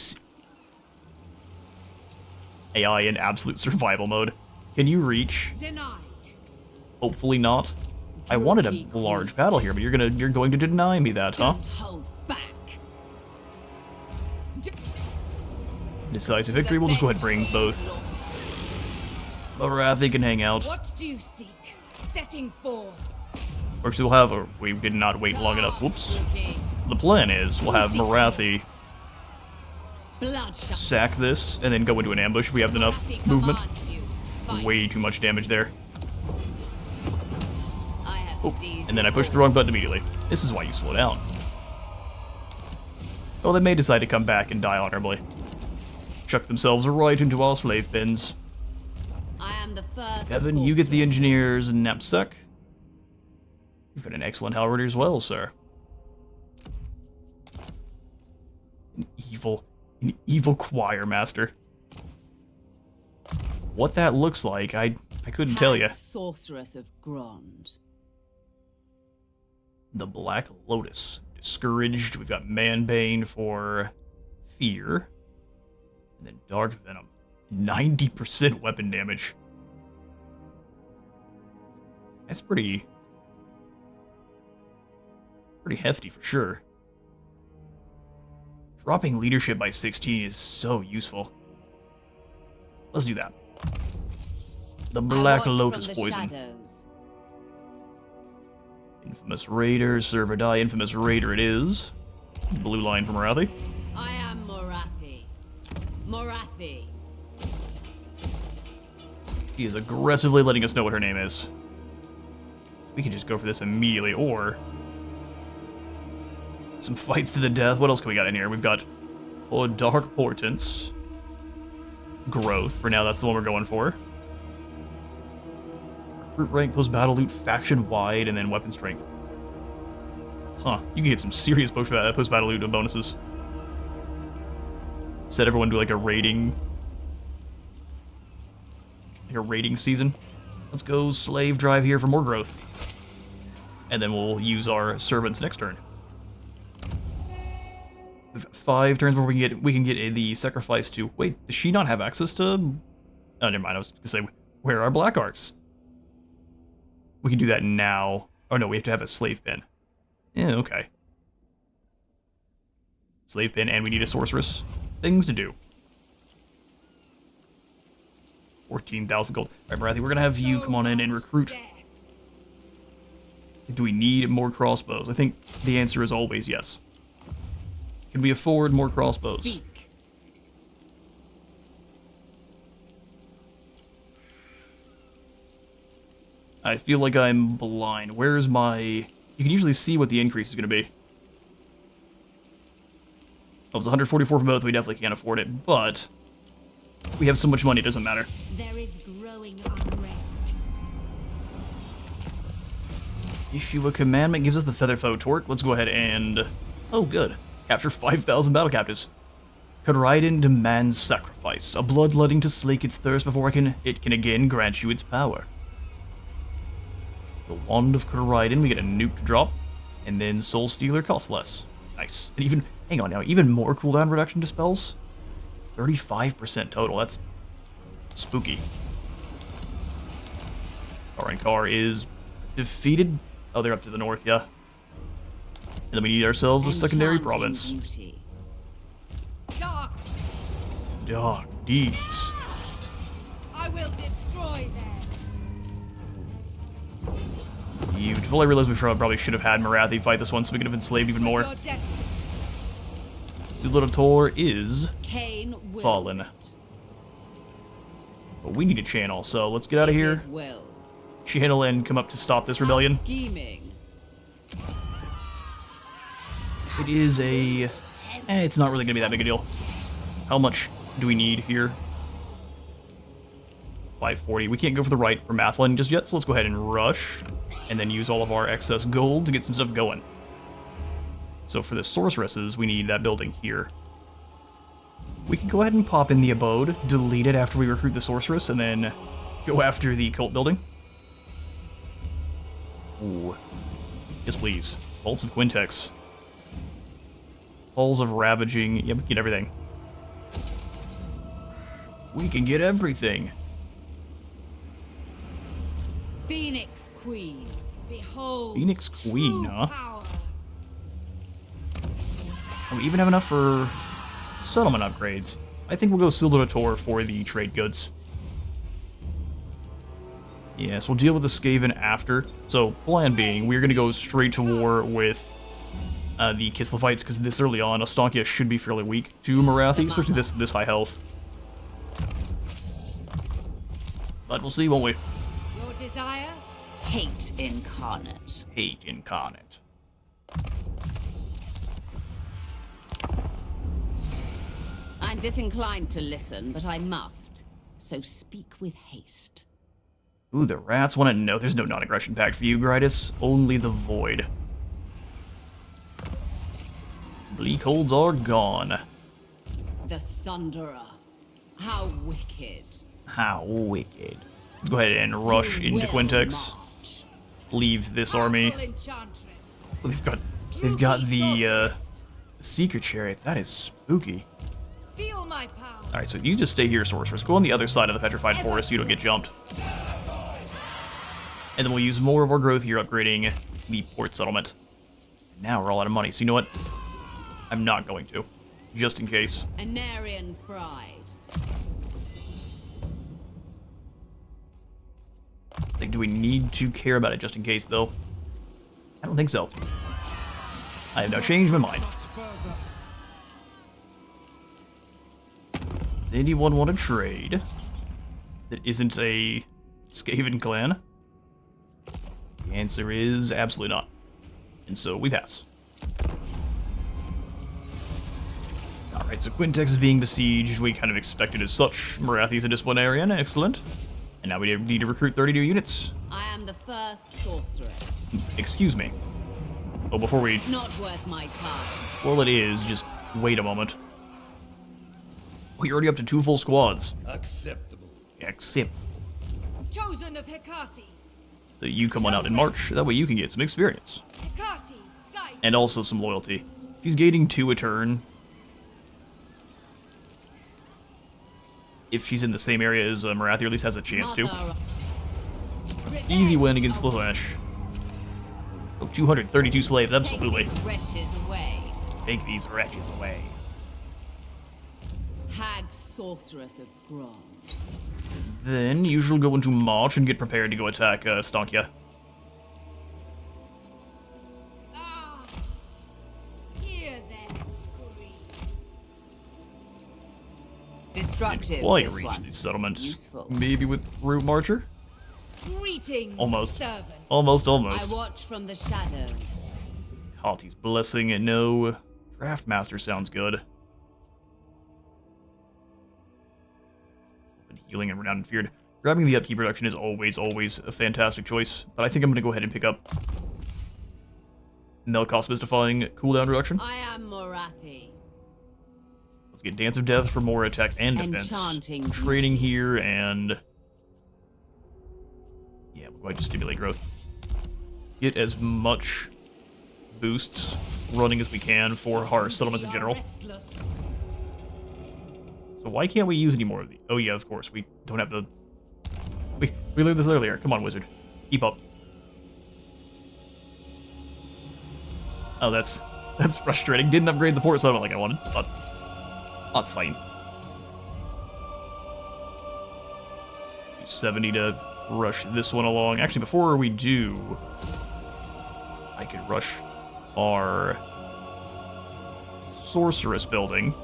AI in absolute survival mode. Can you reach? Denied. Hopefully not. I wanted Druid a large battle here, but you're going to deny me that, huh? Don't hold back. Decisive victory. We'll just go ahead and bring both. Morathi can hang out. What do you seek? Setting forth. Or we'll have... Or we did not wait long enough. Whoops. The plan is we'll have Morathi Bloodshot. sack this and then go into an ambush if we have enough Morathi movement. commands you. Fight. Way too much damage there. I have seized And then the I pushed the ball. wrong button immediately. This is why you slow down. Oh, they may decide to come back and die honorably. Chuck themselves right into our slave pens. I am the first. Evan, you get the engineer's knapsack. You've got an excellent halberdier as well, sir. An evil choir master. What that looks like, I couldn't tell you. Sorceress of Grond. The Black Lotus. Discouraged. We've got Manbane for fear. And then Dark Venom. 90% weapon damage. That's pretty hefty for sure. Dropping leadership by 16 is so useful. Let's do that. The Black I watch Lotus from the poison. shadows. Infamous Raider, serve or die. Infamous Raider it is. Blue line from Morathi. I am Morathi. Morathi. He is aggressively letting us know what her name is. We can just go for this immediately, or... some fights to the death. What else can we got in here? We've got Dark Portents. Growth. For now, that's the one we're going for. Recruit rank, post-battle loot, faction-wide, and then weapon strength. Huh. You can get some serious post-battle loot bonuses. Set everyone to like a rating... like a rating season. Let's go slave drive here for more growth. And then we'll use our servants next turn. We've got 5 turns where we can get the sacrifice to... Wait, does she not have access to... Oh, never mind. I was going to say, where are Black Arcs? We can do that now. Oh, no, we have to have a slave pen. Yeah, okay. Slave pen, and we need a sorceress. Things to do. 14,000 gold. All right, Morathi, we're going to have you come on in and recruit. Do we need more crossbows? I think the answer is always yes. Can we afford more crossbows? Speak. I feel like I'm blind. Where's my... You can usually see what the increase is going to be. Well, it's 144 for both. We definitely can't afford it, but... we have so much money, it doesn't matter. There is growing unrest. Issue a commandment, gives us the Feather Foe Torque. Let's go ahead and... oh, good. Capture 5,000 battle captives. Karaiden demands sacrifice, a bloodletting to slake its thirst before it can again grant you its power. The Wand of Karaiden, we get a nuke to drop, and then Soul Stealer costs less. Nice. And even, hang on now, even more cooldown reduction to spells? 35% total, that's spooky. Karankar is defeated. Oh, they're up to the north, yeah. then we need ourselves a secondary Enchanting province. beauty. Dark, Dark deeds. I will destroy them. Beautiful. I realize we probably should have had Morathi fight this one so we could have enslaved even more. Your destiny. Zuladator is Cain wills fallen. it. But we need a channel, so let's get out of It here. is willed. Channel and come up to stop this rebellion. Scheming. It is a... it's not really going to be that big a deal. How much do we need here? 540. We can't go for the right for Mathlin just yet, so let's go ahead and rush. And then use all of our excess gold to get some stuff going. So for the sorceresses, we need that building here. We can go ahead and pop in the abode, delete it after we recruit the sorceress, and then go after the cult building. Ooh. Yes, please. Vaults of Quintex. Halls of Ravaging. Yeah, we can get everything. We can get everything. Phoenix Queen. Behold. Phoenix Queen, true huh? power. And we even have enough for settlement upgrades. I think we'll go Zuladator for the trade goods. Yes, we'll deal with the Skaven after. So, plan being, we're going to go straight to war with the Kislophites, because this early on, Astankia should be fairly weak to Morathi, especially this high health. But we'll see, won't we? Your desire? Hate incarnate. Hate incarnate. I'm disinclined to listen, but I must. So speak with haste. Ooh, the rats want to know. There's no non-aggression pact for you, Gridus. Only the void. Bleak holds are gone. The Sunderer. How wicked. How wicked. Let's go ahead and rush You into will Quintex. march. Leave this army. Powerful enchantress. Oh, they've got the Seeker Chariot. That is spooky. Feel my power. Alright, so you just stay here, Sorceress. Go on the other side of the Petrified Forest, you don't get jumped. And then we'll use more of our growth here, upgrading the port settlement. Now we're all out of money, so you know what? I'm not going to. Just in case. Anarian's bride. Like, do we need to care about it just in case, though? I don't think so. I have now changed my mind. Does anyone want to trade that isn't a Skaven clan? The answer is absolutely not. And so we pass. Alright, so Quintex is being besieged. We kind of expected as such. Morathi's a disciplinarian. Excellent. And now we need to recruit 32 units. I am the first sorceress. Excuse me. Oh, before we... Not worth my time. Well, it is. Just wait a moment. We're already up to 2 full squads. Acceptable. Except Chosen of Hecate. that you come on out in March. That way you can get some experience. Hecate, guide. And also some loyalty. She's gaining 2 a turn. If she's in the same area as Morathi, or at least has a chance to. Mother Easy win against the Slash. Oh, 232 slaves, absolutely. Take these wretches away. Take these wretches away. Hag sorceress of Grom. Then you shall go into March and get prepared to go attack Stankia. Ah, hear their screams. Destructive. While you this reach one. these settlements, Useful. maybe with Root Marcher? Greetings, Almost. servant. Almost. I watch from the shadows. Kati's Blessing and no. Draft Master sounds good. And healing and Renowned and Feared. Grabbing the upkeep reduction is always a fantastic choice, but I think I'm going to go ahead and pick up Melkos Mystifying cooldown reduction. I am Morathi. Let's get Dance of Death for more attack and defense. Enchanting Trading here and... yeah, we're going to stimulate growth. Get as much boosts running as we can for our settlements in general. Restless. So why can't we use any more of these? Oh yeah, of course, we don't have the... We learned this earlier. Come on, wizard. Keep up. Oh, that's frustrating. Didn't upgrade the port settlement like I wanted, but that's fine. 70 to rush this one along. Actually, before we do, I could rush our sorceress building.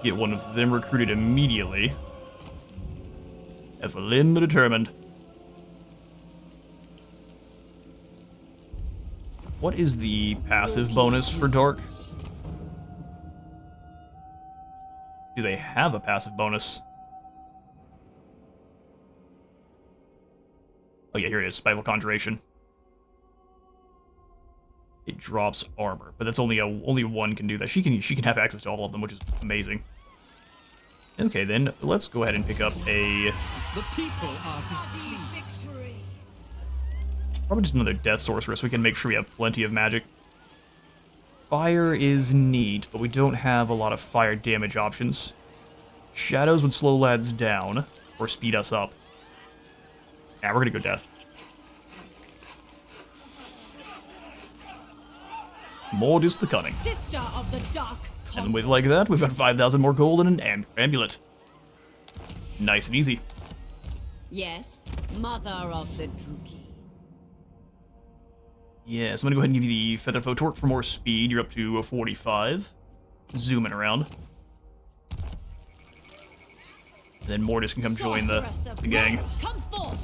Get one of them recruited immediately. Evelyn the Determined. What is the passive bonus for Dark? Do they have a passive bonus? Oh yeah, here it is. Spiteful Conjuration. It drops armor, but that's only one can do that. She can have access to all of them, which is amazing. Okay, then let's go ahead and pick up a The people are displeased. Victory. probably just another Death Sorceress. We can make sure we have plenty of magic. Fire is neat, but we don't have a lot of fire damage options. Shadows would slow lads down or speed us up. Yeah, we're gonna go Death. Mortis the Cunning. Sister of the Dark. And with like that, we've got 5,000 more gold and an amulet. Nice and easy. Yes, mother of the Druki. Yeah, so I'm gonna go ahead and give you the Featherfoe Torque for more speed. You're up to 45. Zooming around. Then Mortis can come join the gang. Come forth.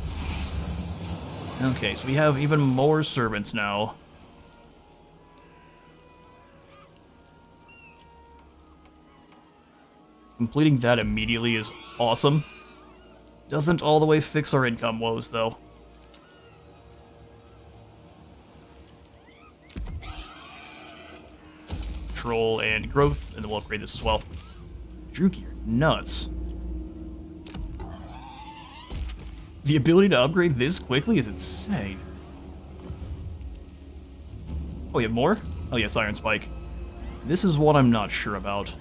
Okay, so we have even more servants now. Completing that immediately is awesome. Doesn't all the way fix our income woes, though. Control and growth, and then we'll upgrade this as well. Druki, you're nuts. The ability to upgrade this quickly is insane. Oh, you have more? Oh yes, Iron Spike. This is what I'm not sure about.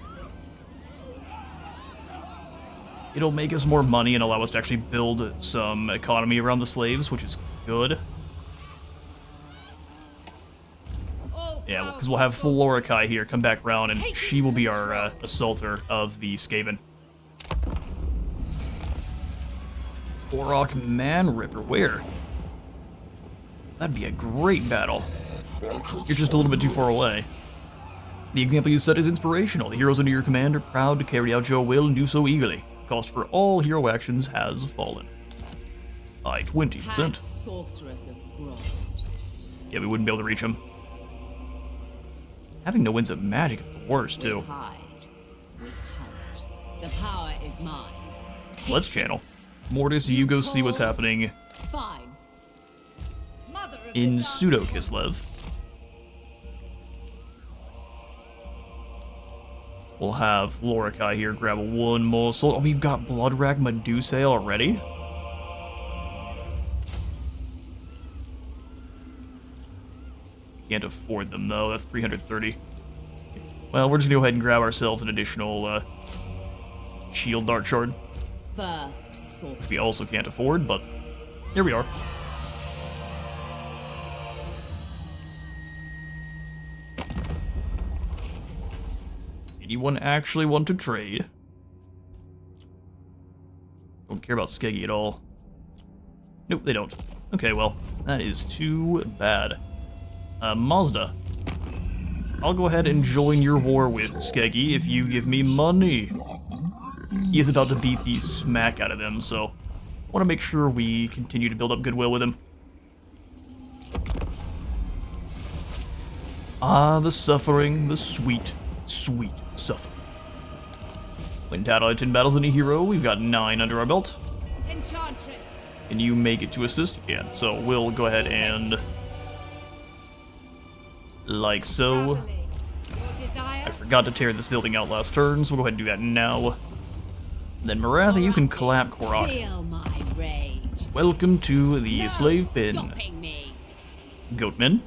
It'll make us more money and allow us to actually build some economy around the slaves, which is good. Yeah, because we'll have Florikai here come back around, and she will be our assaulter of the Skaven. Korok Man Ripper, where? That'd be a great battle. You're just a little bit too far away. The example you set is inspirational. The heroes under your command are proud to carry out your will and do so eagerly. Cost for all hero actions has fallen. By 20%. Sorceress of Growth. Yeah, we wouldn't be able to reach him. Having no winds of magic is the worst, too. We hide. We hunt. The power is mine. Let's channel. Mortis, you go see what's happening Fine. Mother of in the Dark. Pseudo-Kislev. We'll have Lorikai here grab one more soul. Oh, we've got Bloodrack Medusae already? Can't afford them, though. That's 330. Well, we're just gonna go ahead and grab ourselves an additional Shield Dart Shard. First sorceress. We also can't afford, but here we are. Anyone actually want to trade? Don't care about Skeggy at all. Nope, they don't. Okay, well, that is too bad. Mazda. I'll go ahead and join your war with Skeggy if you give me money. He is about to beat the smack out of them, so I want to make sure we continue to build up goodwill with him. Ah, the suffering, the sweet, sweet suffering. When Tattled 10 battles any hero, we've got 9 under our belt. Enchantress. And you make it to assist, you can. So we'll go ahead and... like so. Traveling. Your desire. I forgot to tear this building out last turn, so we'll go ahead and do that now. Then Morathi, you can clap Korok. Feel my rage. Welcome to the No slave bin. stopping me. Goatman?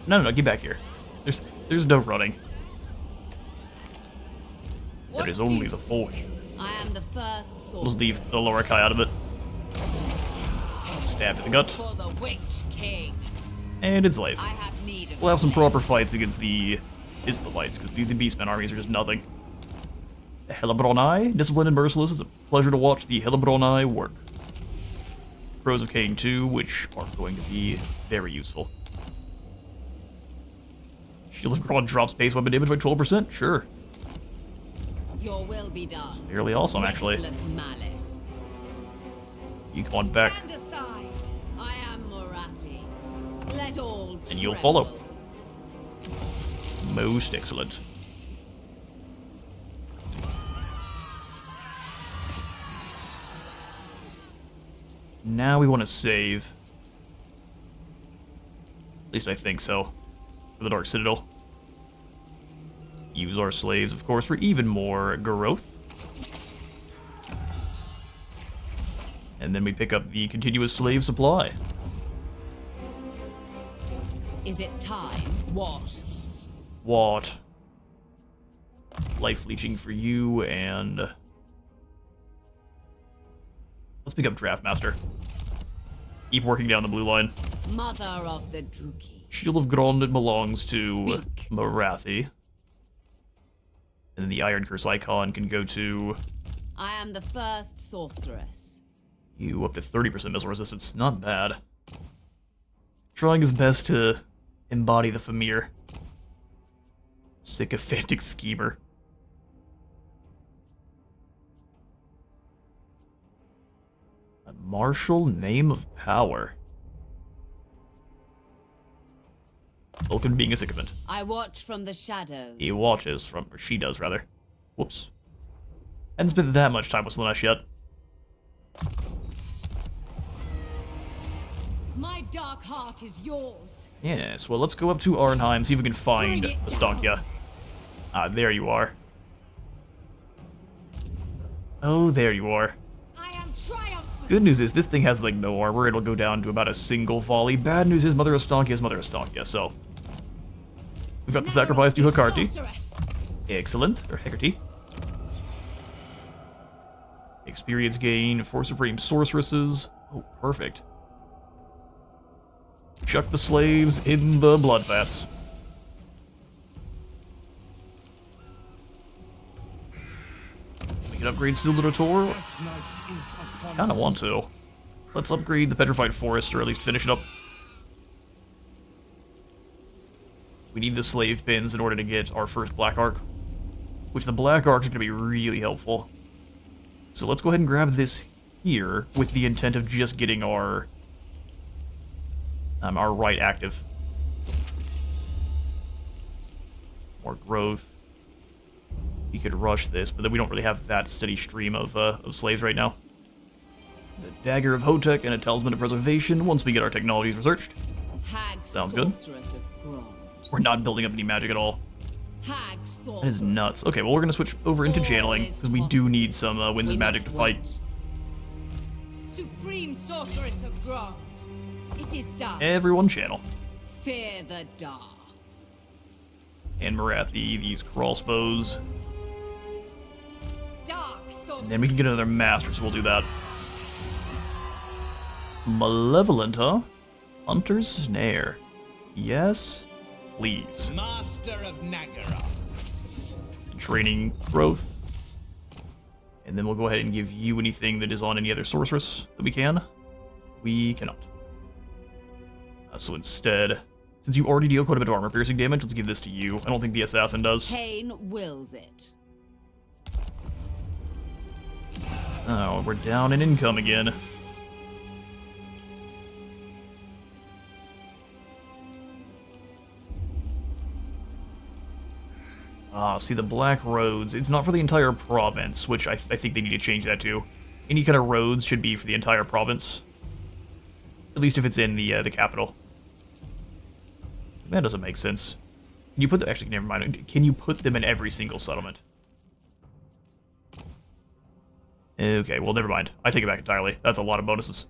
No, get back here. There's no running. What That is do only you the see? forge. I am the first sorceress. Let's leave the Lorikai out of it. Stab to the gut. For the Witch King. And enslave. I have need of We'll have some slaves. proper fights against the Israelites, because the Beastmen armies are just nothing. The Hellebroni, disciplined and merciless, it's a pleasure to watch the Hellebroni work. Crows of Cain 2, which are going to be very useful. Shield of Grodd drops base weapon damage by 12%, sure. Your will be done. Fairly awesome, actually. Restless malice. You come on back, Stand aside. I am Morathi. Let all and you'll tremble. follow. Most excellent. Now we want to save. At least I think so. For the Dark Citadel. Use our slaves, of course, for even more growth. And then we pick up the continuous slave supply. Is it time? What? What? Life leeching for you, and let's pick up Draftmaster. Keep working down the blue line. Mother of the Druki. Shield of Grond belongs to Speak. Morathi. And then the Iron Curse icon can go to I am the first sorceress. you, up to 30% missile resistance. Not bad. Trying his best to embody the Famir. Sycophantic schemer. A martial name of power. Vulcan being a sycophant. I watch from the shadows. He watches from, or she does rather. Whoops. Hadn't spent that much time with Slaanesh yet. My dark heart is yours. Yes, well let's go up to Arnheim, see if we can find Bring it Astankia. Ah, there you are. Oh, there you are. I am triumphant. Good news is this thing has like no armor, it'll go down to about a single volley. Bad news is Mother Astankia is Mother Astankia, so... We've got the sacrifice to Hecate. Sorceress. Excellent, or Hecate. Experience gain, 4 Supreme Sorceresses. Oh, perfect. Chuck the slaves in the blood vats. We can upgrade Steel to Tor. Death Knight is upon Kinda us. want to. Let's upgrade the Petrified Forest, or at least finish it up. We need the slave pins in order to get our first Black Arc. Which the Black Arc is going to be really helpful. So let's go ahead and grab this here, with the intent of just getting our right active. More growth. We could rush this, but then we don't really have that steady stream of slaves right now. The Dagger of Hotek and a Talisman of Preservation once we get our technologies researched. Hag Sounds good. sorceress of Grond. We're not building up any magic at all. Hag sorceress. That is nuts. Okay, well we're going to switch over into channeling, because we do need some Winds We of Magic to must fight. wait. Supreme sorceress of Grond. It is done. Everyone channel. Fear the dark. And Morathi, these crossbows. Dark sorceress. And then we can get another master, so we'll do that. Malevolent, huh? Hunter's Snare. Yes, please. Master of Nagara. Training growth. And then we'll go ahead and give you anything that is on any other sorceress that we can. We cannot. So instead, since you already deal quite a bit of armor piercing damage, let's give this to you. I don't think the assassin does. Cain wills it. Oh, we're down in income again. Ah, see the Black Roads. It's not for the entire province, which I think they need to change that to. Any kind of roads should be for the entire province. At least if it's in the capital. That doesn't make sense. Can you put them... Actually, never mind. Can you put them in every single settlement? Okay, well, never mind. I take it back entirely. That's a lot of bonuses.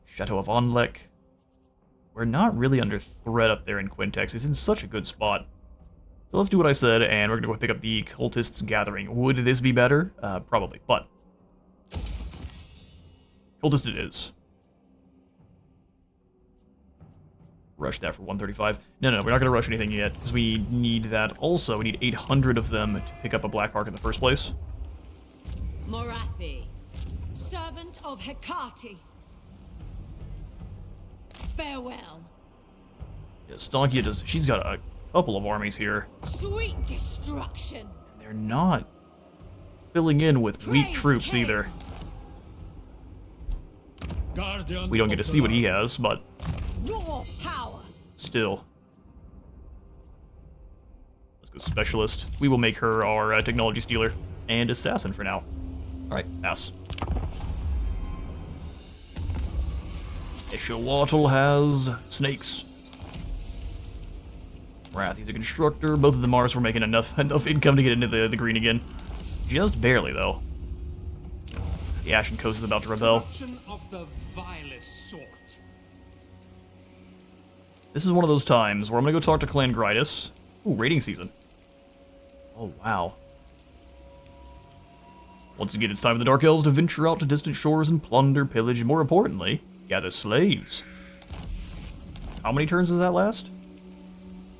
Chateau of Onlek. We're not really under threat up there in Quintex. It's in such a good spot. So let's do what I said, and we're going to go pick up the Cultists Gathering. Would this be better? Probably, but... Cultist it is. Rush that for 135. No, we're not going to rush anything yet, because we need that. Also, we need 800 of them to pick up a Black Ark in the first place. Morathi. Servant of Hecate. Farewell. Yeah, Stonkia does. She's got a couple of armies here. Sweet destruction. They're not filling in with weak Praise troops King. either. Guardian We don't get to of see the what he land. has, but Your power. still. Let's go Specialist. We will make her our Technology Stealer and Assassin for now. Alright, pass. Ishawatl has snakes. Morathi's a constructor. Both of them are, so we're making enough income to get into the green again. Just barely, though. The Ashen Coast is about to rebel. Corruption of the vilest sort. This is one of those times where I'm gonna go talk to Clan Gridus. Ooh, raiding season. Oh, wow. Once again, it's time for the Dark Elves to venture out to distant shores and plunder, pillage, and more importantly, gather slaves. How many turns does that last?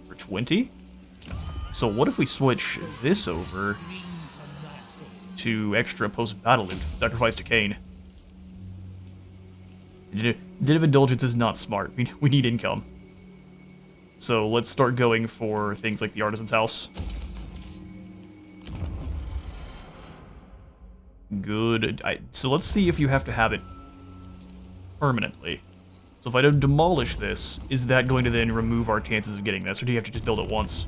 For 20? So what if we switch this over to extra post-battle loot, sacrifice to Cain? Den of Indulgence is not smart. We need income. So let's start going for things like the Artisan's House. Good. So let's see if you have to have it permanently. So if I don't demolish this, is that going to then remove our chances of getting this, or do you have to just build it once?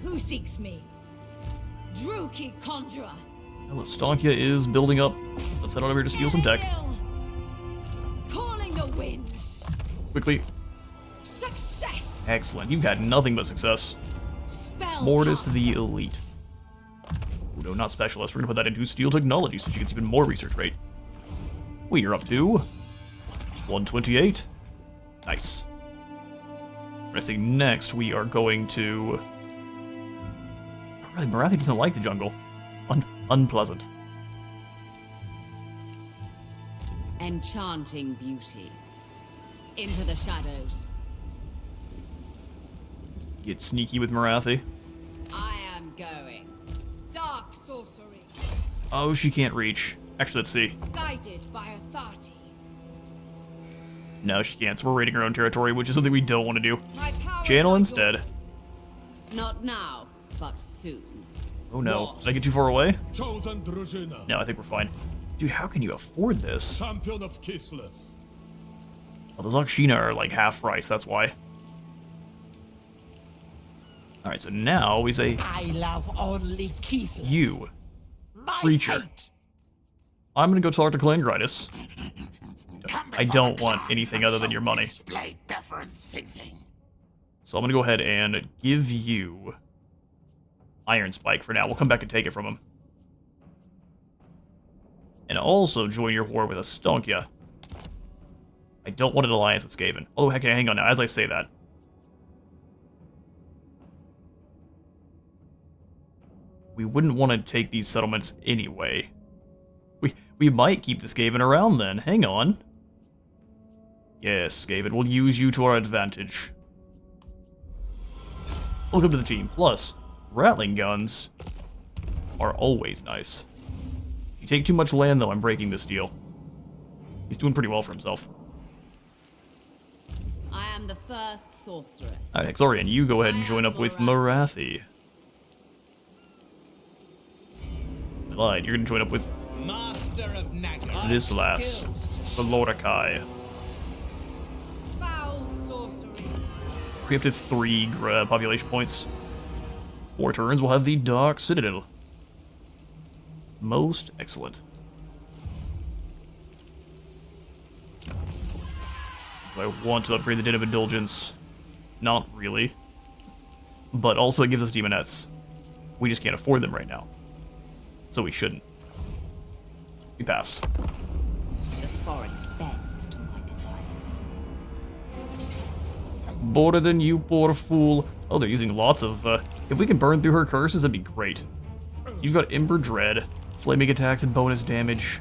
Who seeks me? Druki Conjurer. Well, Stonkia is building up. Let's head on over here to steal some tech. Calling the winds. Quickly. Success. Excellent. You've had nothing but success. Spell. Mortis cast. the Elite. Oh, no, not Specialist. We're going to put that into Steel Technology so she gets even more research rate. We are up to 128. Nice. I think next we are going to... Really, Morathi doesn't like the jungle. Unpleasant. Enchanting beauty. Into the shadows. Get sneaky with Morathi. I am going. Dark sorcery. Oh, she can't reach. Actually, let's see. Guided by Authority. No, she can't, so we're raiding her own territory, which is something we don't want to do. My power Channel is instead. yours. Not now, but soon. Oh no. Did I get too far away? Chosen Družina. No, I think we're fine. Dude, how can you afford this? Champion of Kislev. Well, those Akshina are like half price, that's why. Alright, so now we say, I love only Keith. you, My creature. fate. I'm gonna go talk to Clan Gridus. Come I before don't the want king anything and other than show your money. Display deference thinking. So I'm gonna go ahead and give you Iron Spike for now. We'll come back and take it from him. And also join your war with a Stonkia. I don't want an alliance with Skaven. Although, heck, hang on now, as I say that. We wouldn't want to take these settlements anyway. We might keep the Skaven around then. Hang on. Yes, Skaven, we'll use you to our advantage. Welcome to the team. Plus, Rattling guns are always nice. If you take too much land, though, I'm breaking this deal. He's doing pretty well for himself. I am the first sorceress. Alright, Exorian, you go ahead and I join am up with Morathi. Morathi. Lied, you're gonna join up with Master of Nagara. this lass, Skills to the Lorakai. Foul sorceries. We up to 3 population points. 4 turns, we'll have the Dark Citadel. Most excellent. Do I want to upgrade the Den of Indulgence? Not really. But also it gives us demonettes. We just can't afford them right now. So we shouldn't. We pass. The forest bends to my desires. More than you, poor fool. Oh, they're using lots of, if we can burn through her curses, that'd be great. You've got Ember Dread, flaming attacks and bonus damage.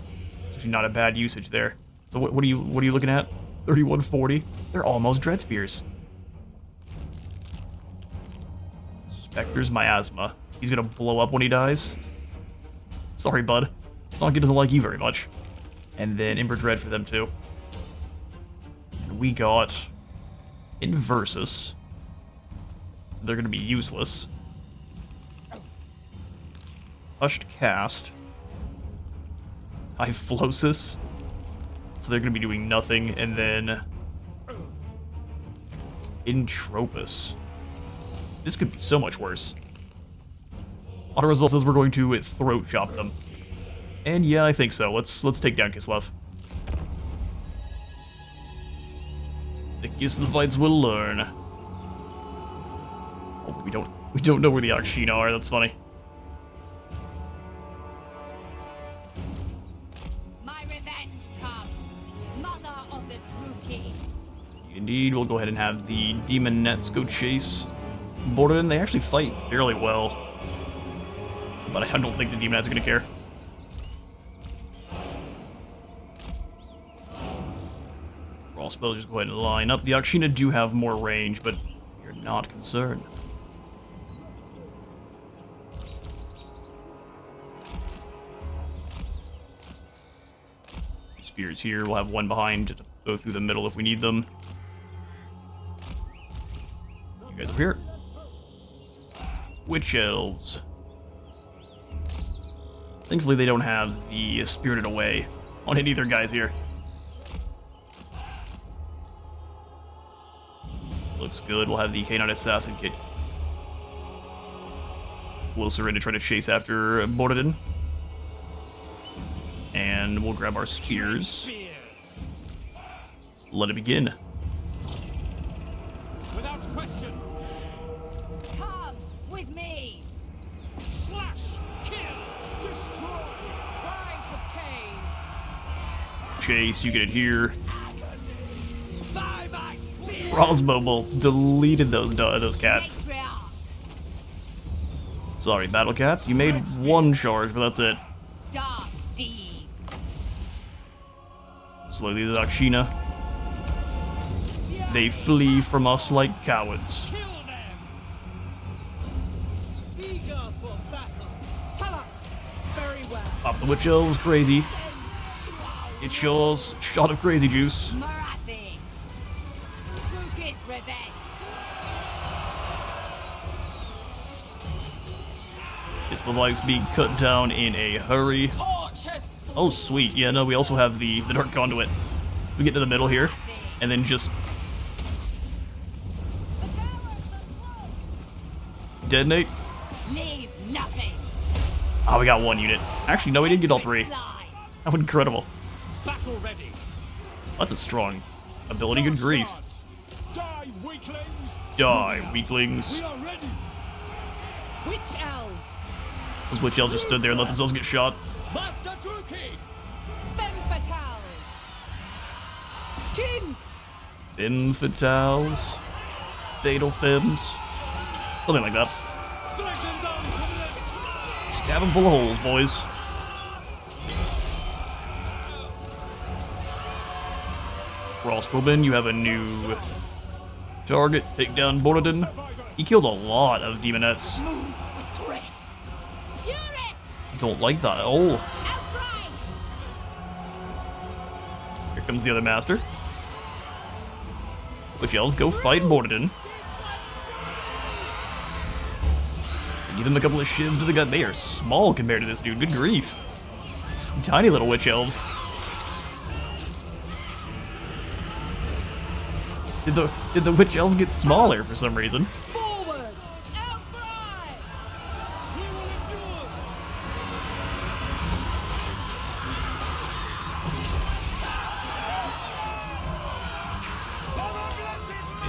Actually not a bad usage there. So what are you looking at? 3140. They're almost Dread Spears. Spectre's Miasma. He's gonna blow up when he dies. Sorry, bud. Stonky doesn't like you very much. And then Ember Dread for them too. And we got Inversus. So they're gonna be useless. Hushed Cast. Typhlosis. So they're gonna be doing nothing, and then Entropus. This could be so much worse. Auto result says we're going to throat chop them. And yeah, I think so. Let's take down Kislev. The Kislevites will learn. Oh, we don't know where the Akshina are, that's funny. My revenge comes, mother of the Druki. Indeed, we'll go ahead and have the Demonettes go chase Borden. They actually fight fairly well. But I don't think the Demonettes are going to care. All spells just go ahead and line up. The Akshina do have more range, but you're not concerned. Spears here. We'll have one behind to go through the middle if we need them. You guys up here. Witch Elves. Thankfully, they don't have the Spirited Away on any of their guys here. Looks good. We'll have the Canine Assassin get closer in to try to chase after Borden. And we'll grab our spears. Let it begin. Without question. Come with me. Slash, kill, destroy. Rise of Cain. Chase, you get it here. By my spear! Crossbow bolts deleted those cats. Matriarch. Sorry, battle cats. You made one charge, but that's it. Dark deeds. Slowly the Akshina. They flee from us like cowards. Kill them. Eager for battle. Tala. Very well. Pop the Witch Elves, crazy. It's yours. Shot of crazy juice. Morathi. Lucas revenge. It's the lives being cut down in a hurry. Torches! Oh, sweet. Yeah, no, we also have the Dark Conduit. We get to the middle here, and then just detonate. Leave nothing. Oh, we got one unit. Actually, no, we didn't get all three. Fly. How incredible. Battle ready. That's a strong ability. Good grief. Shards. Die, weaklings. Die, weaklings. We are ready. Witch elves. Those Witch Elves just stood there and let themselves get shot. Master Druki. Femme fatale. Kin. Femme fatales. Fatal femmes. Something like that. Strike them down to the next. Stab them full of holes, boys. Crossbowman, you have a new target. Take down Borden. He killed a lot of Demonettes. Move with grace. Fury. Don't like that. Oh, Outright. here comes the other master. Witch Elves, go fight Borden. Give him a couple of shivs to the gut. They are small compared to this dude. Good grief. Tiny little Witch Elves. Did the Witch Elves get smaller for some reason? Forward. Outcry. We will endure.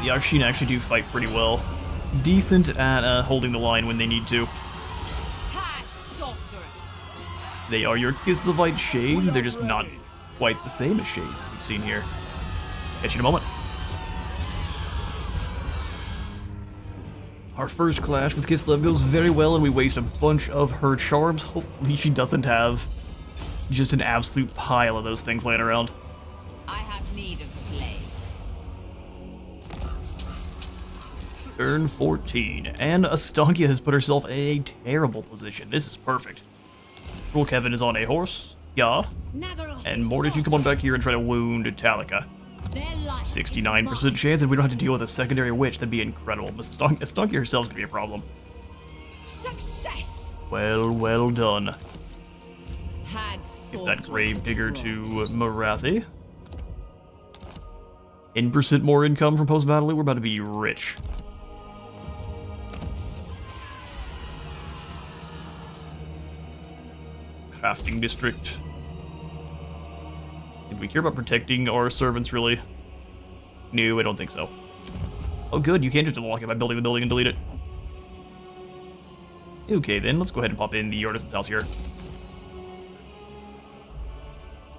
The Akshina actually do fight pretty well. Decent at holding the line when they need to. Hag sorceress. They are your Kislevite Shades. They're just not quite the same as Shades that we've seen here. Catch you in a moment. Our first clash with Kislev goes very well, and we waste a bunch of her charms. Hopefully she doesn't have just an absolute pile of those things laying around. I have need of slaves. Turn 14. And Astankia has put herself in a terrible position. This is perfect. Cruel Kevin is on a horse. Yeah. And Mortis, you come on back here and try to wound Talika. 69% chance if we don't have to deal with a secondary witch. That'd be incredible. But Astankia herself could be a problem. Success! Well done. Hag Give that grave digger to Morathi. 10% more income from post-battle loot. We're about to be rich. Crafting district. Did we care about protecting our servants, really? No, I don't think so. Oh, good. You can't just unlock it by building the building and delete it. Okay, then. Let's go ahead and pop in the artisan's house here.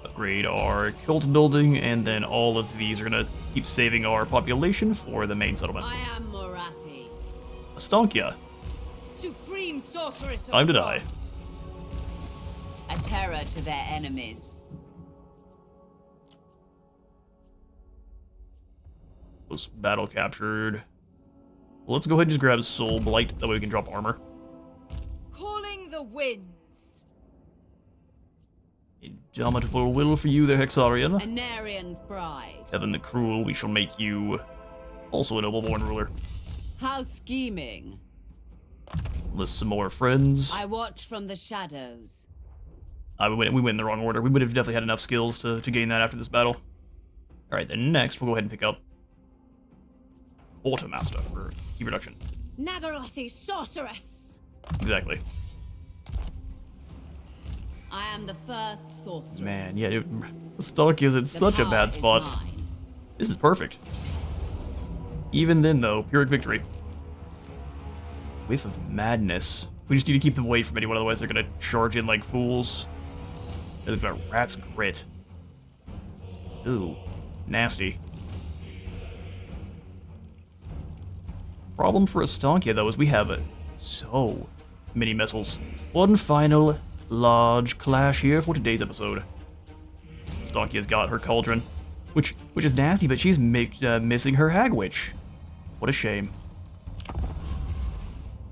Upgrade our cult building, and then all of these are going to keep saving our population for the main settlement. I am Morathi, Astankia. supreme sorceress of Time to die. a terror to their enemies. Post battle captured. Let's go ahead and just grab Soul Blight, that way we can drop armor. Calling the winds. Indomitable will for you there, Hexarian. Anarian's bride. Kevin the Cruel, we shall make you also a noble-born ruler. How scheming. List some more friends. I watch from the shadows. We went in the wrong order. We would have definitely had enough skills to gain that after this battle. Alright, then next we'll go ahead and pick up Automaster for key reduction. Nagarothi sorceress. Exactly. I am the first sorceress. Man, yeah, Stark is in The such a power bad is spot. mine. This is perfect. Even then, though, Pyrrhic victory. Whiff of Madness. We just need to keep them away from anyone, otherwise they're gonna charge in like fools. And they've got Rat's Grit. Ooh, nasty. Problem for Astankia, though, is we have so many missiles. One final large clash here for today's episode. Astankia's got her cauldron, which is nasty, but she's missing her hag witch. What a shame.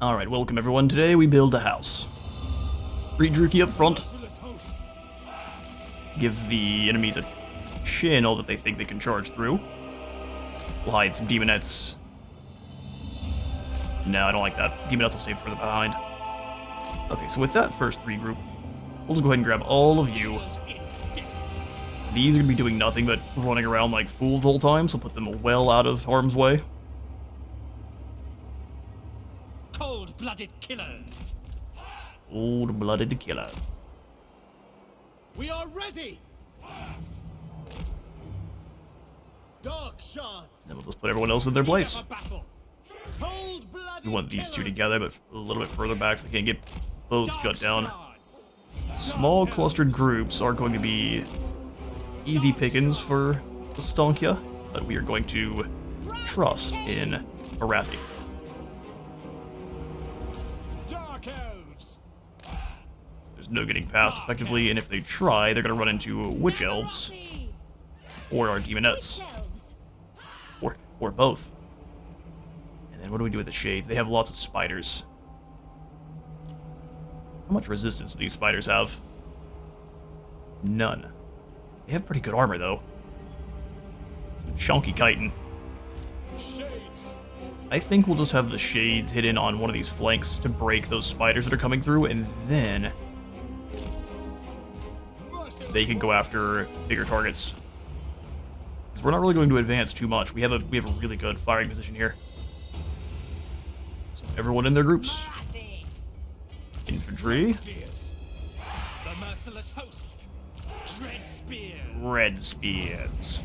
Alright, welcome everyone. Today we build a house. Greet Druki up front. Merciless host. Give the enemies a channel that they think they can charge through. We'll hide some demonettes. No, I don't like that. Demonettes will stay further behind. Okay, so with that first three group, we'll just go ahead and grab all of you. These are going to be doing nothing but running around like fools the whole time, so put them well out of harm's way. Cold-blooded killers. Cold-blooded killer. We are ready. Dark shards. Then we'll just put everyone else in their place. For battle. Cold-blooded We want these two killers. together, but a little bit further back so they can't get both Dark shut down. shards. Small clustered groups are going to be easy pickings for Astankia, but we are going to trust in Morathi. Dark elves. There's no getting past effectively, and if they try, they're going to run into witch elves or our demonettes, or both. And then what do we do with the shades? They have lots of spiders. How much resistance do these spiders have? None. They have pretty good armor, though. Some chunky chitin. Shades. I think we'll just have the shades hidden on one of these flanks to break those spiders that are coming through, and then they can go after bigger targets. Because we're not really going to advance too much. We have a really good firing position here. So everyone in their groups. Morathi. Infantry. Spears. The merciless host. Dread spears. Red spears.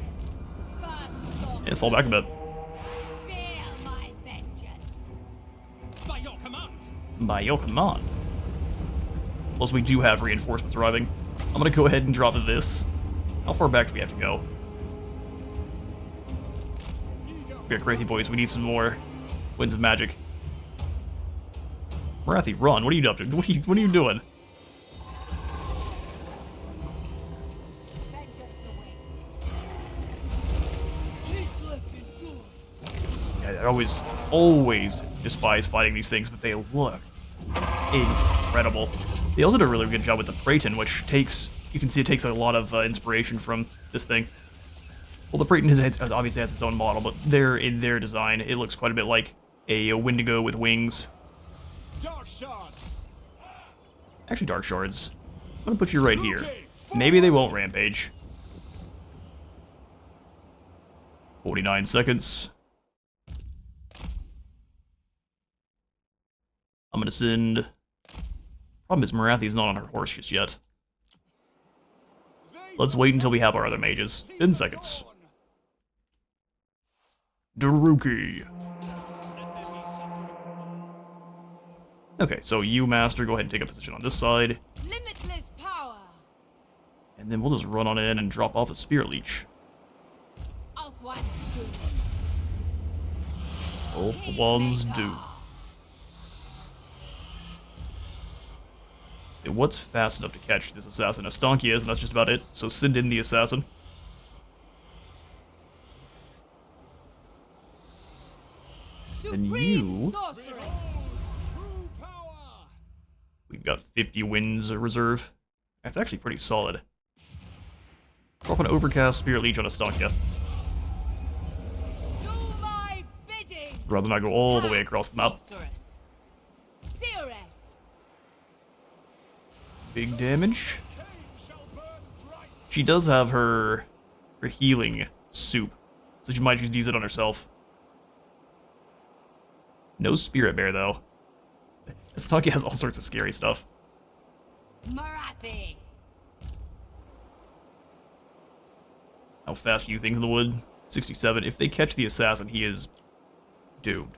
First sorceress. And fall back a bit. Feel my vengeance. By your command. By your command. Plus, we do have reinforcements arriving. I'm gonna go ahead and drop this. How far back do we have to go? We got crazy boys. We need some more winds of magic. Morathi, run! What are you up to? What are you doing? Yeah, I always always despise fighting these things, but they look incredible. They also did a really good job with the Praeton, which takes, you can see it takes a lot of inspiration from this thing. Well, the Praeton obviously has its own model, but in their design, it looks quite a bit like a Wendigo with wings. Dark shards. Actually, Dark Shards. I'm gonna put you right here. Maybe they won't rampage. 49 seconds. I'm gonna send... Problem is, Morathi's not on her horse just yet. Let's wait until we have our other mages. 10 seconds. Daruki. Okay, so you, Master, go ahead and take a position on this side. Limitless power. And then we'll just run on in and drop off a Spirit Leech. One's doom. Both ones do. Okay, what's fast enough to catch this assassin? Astankia is, and that's just about it. So send in the assassin. And you... True power. We've got 50 wins reserve. That's actually pretty solid. Drop an Overcast Spirit Leech on Astankia. Do my bidding. Rather not go all the way across the map. Sorceress. Theoress. Big damage. Cain shall burn bright. She does have her healing soup, so she might just use it on herself. No Spirit Bear, though. Astankia has all sorts of scary stuff. Morathi. How fast are you think in the wood? 67. If they catch the assassin, he is doomed.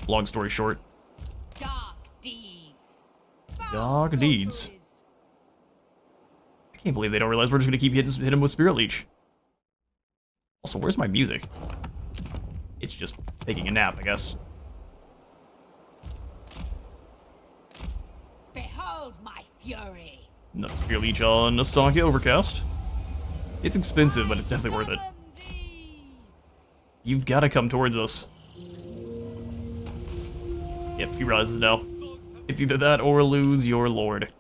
Long story short. Dark deeds. Dark deeds. I can't believe they don't realize we're just gonna keep hitting him with Spirit Leech. Also, where's my music? It's just taking a nap, I guess. Behold my fury. Another Spirit Leech on Astankia Overcast. It's expensive, but it's definitely worth it. You've got to come towards us. Yep, she realizes now. It's either that or lose your lord.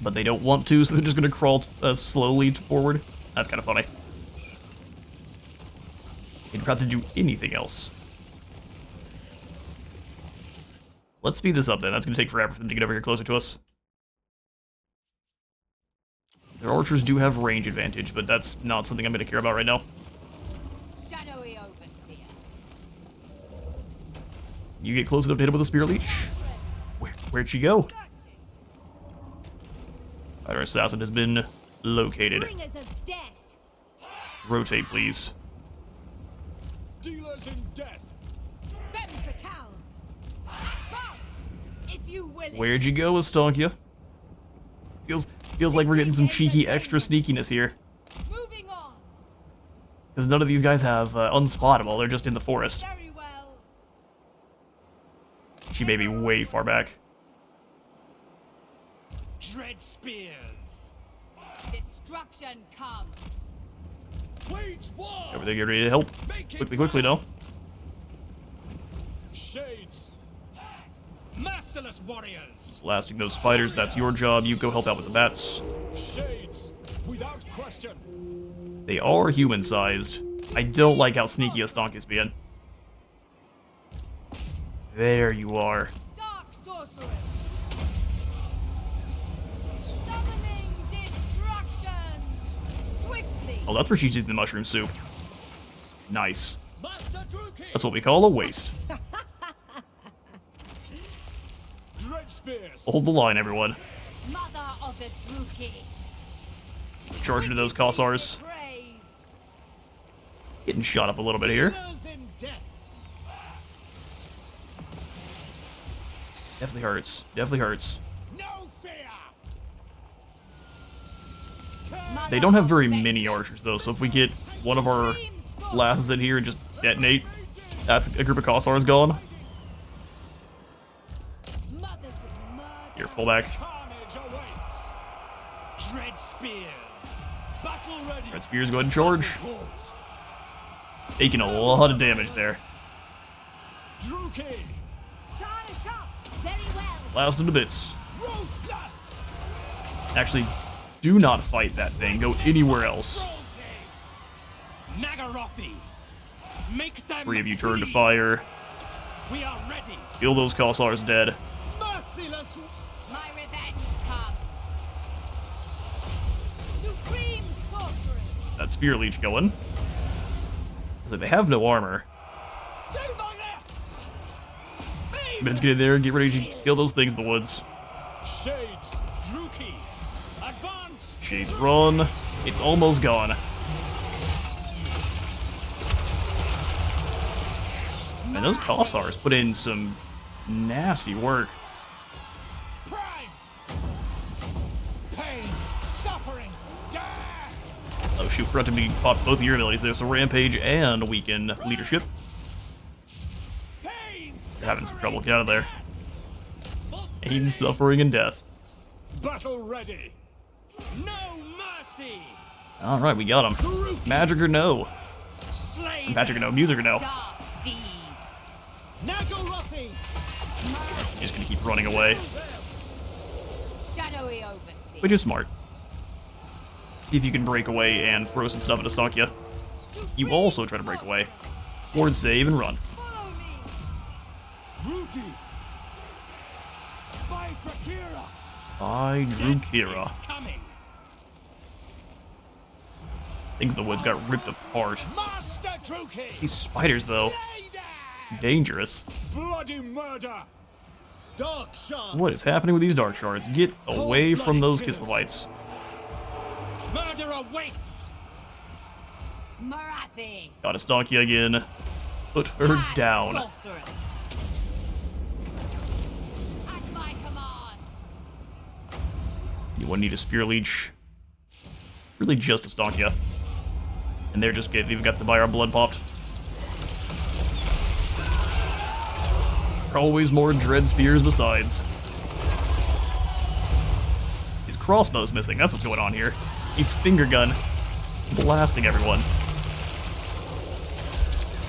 But they don't want to, so they're just going to crawl slowly forward. That's kind of funny. They'd rather do anything else. Let's speed this up then. That's going to take forever for them to get over here closer to us. Their archers do have range advantage, but that's not something I'm going to care about right now. Shadowy overseer. You get close enough to hit him with a Spirit Leech. Where'd she go? Our assassin has been located. Bringers of death. Rotate, please. Dealers in death. Femme fatales. False, if you will. Where'd you go, Astankia? Feels like we're getting some cheeky extra sneakiness here. Moving on. Because none of these guys have unspottable. They're just in the forest. Very well. She may be way far back. Dread spears. Destruction comes. Wage war. Over there, get ready to help. Quickly, no. Shades. Merciless warriors. Blasting those spiders, that's your job. You go help out with the bats. Shades. Without question. They are human-sized. I don't like how sneaky Astankia's being. There you are. Dark sorceress. Summoning destruction. Swiftly. Oh, that's where she's eating the mushroom soup. Nice. Master Druki. That's what we call a waste. Dread spears. Hold the line, everyone. Mother of the Druki. Charge into those Kossars. Depraved. Getting shot up a little bit here. Dealers in death. Definitely hurts. Definitely hurts. No fear. They don't have very many archers, though, so if we get one of our lasses in here and just detonate, that's a group of Kossars gone. Mothers of murder. Here, full back. Carnage awaits. Dread spears. Battle ready. Red Spears go ahead and charge. Horns. Taking a lot of damage there. Druki. Sign us up. Very well. Blast them to bits. Ruthless. Actually, do not fight that thing. Go anywhere else. Nagarothi. Make them 3 of you turn to bleed. fire. We are ready. Kill those Kossars dead. Merciless. My revenge comes. Supreme sorcery. That Spear Leech going. So they have no armor. Do my best. But it's get in there and get ready to kill those things in the woods. Shades. Druki. Advance. Shades run. It's almost gone. And those Kossars put in some nasty work. Primed. Pain. Suffering. Death. Oh shoot, forgot to be pop both of your abilities there. So Rampage and Weaken Leadership. Pain. They're having some trouble. Get out of there. Pain, suffering, and death. Battle ready. No mercy. Alright, we got him. Magic or no? Slay Magic or no? Music or no? Dark deeds. Nagarothi. Just gonna keep running away. Shadowy overseer. Which is smart. See if you can break away and throw some stuff at Astancia. You also try to break away. Ward save and run. Follow me. Druki. By Drakira. I drew Kira. is coming. Things in the woods got ripped apart. Master Druki. These spiders, though, Slay them. dangerous. Bloody murder. Dark shard. What is happening with these dark shards? Get away from those Kislevites. Murder awaits. Morathi. Got Astancia again. Put her Mad down. Sorceress. At my command. Anyone need a Spear Leech? Really just Astancia. And they're just they've got the buy our blood popped. Always more Dread Spears besides. His crossbow's missing, that's what's going on here. He's finger gun blasting everyone.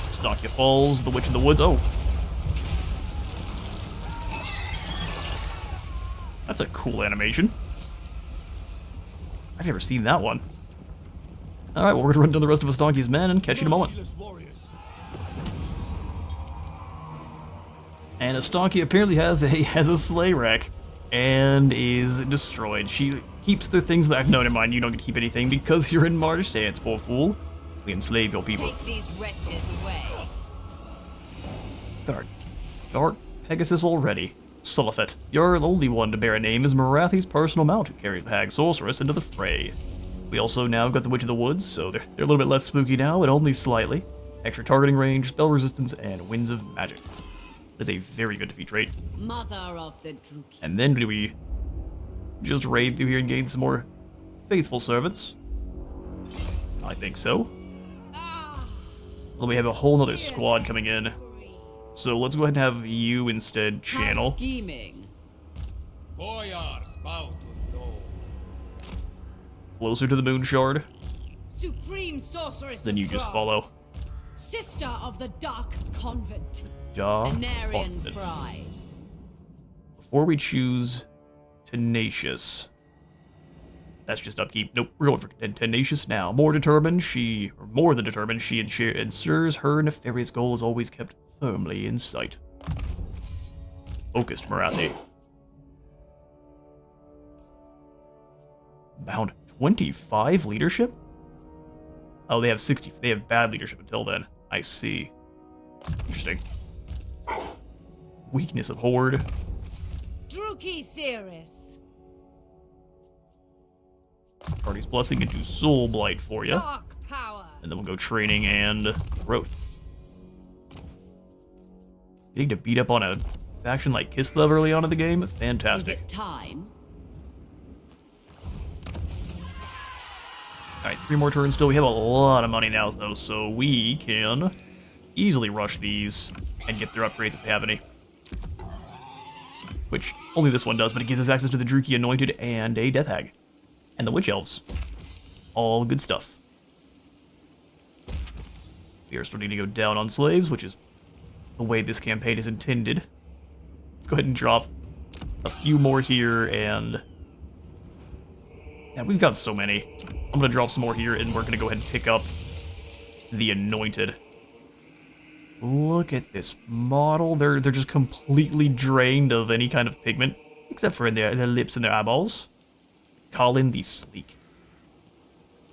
Astancia falls, the Witch in the Woods. Oh. That's a cool animation. I've never seen that one. Alright, well, we're gonna run down the rest of Astancia's men and catch you in a moment. Merciless warriors. And Astancia apparently has a sleigh wreck and is destroyed. She keeps the things that I've known in mind. You don't get to keep anything because you're in March stance, poor fool. We enslave your people. Take these wretches away. Got our Dark Pegasus already. Sulafet, your only one to bear a name is Morathi's personal mount who carries the Hag Sorceress into the fray. We also now got the Witch of the Woods, so they're a little bit less spooky now, but only slightly. Extra targeting range, spell resistance, and Winds of Magic. That is a very good defeat rate. Mother of the Druki. And then do we just raid through here and gain some more faithful servants? I think so. Well, we have a whole nother squad coming in. So let's go ahead and have you instead channel. Scheming. Boyars bow to no. Closer to the Moon Shard. Supreme sorceress. Then you of just God. follow. Sister of the Dark Convent. Anarian's pride. Before we choose Tenacious. That's just upkeep. Nope, we're going for Tenacious now. More than determined, she ensures her nefarious goal is always kept firmly in sight. Focused Morathi. Bound 25 leadership? Oh, they have 60. They have bad leadership until then. I see. Interesting. Weakness of Horde. Druki Cirrus. Party's Blessing into Soul Blight for you. Dark power. And then we'll go Training and Growth. You need to beat up on a faction like Kislev early on in the game? Is Fantastic. it time? Alright, 3 more turns still. We have a lot of money now, though, so we can easily rush these and get their upgrades if they have any. Which only this one does, but it gives us access to the Druki Anointed and a Death Hag. and the Witch Elves. All good stuff. We are starting to go down on slaves, which is the way this campaign is intended. Let's go ahead and drop a few more here, and... yeah, we've got so many. I'm going to drop some more here, and we're going to go ahead and pick up the Anointed. Look at this model. They're just completely drained of any kind of pigment, except for in their lips and their eyeballs. Colin the Sleek.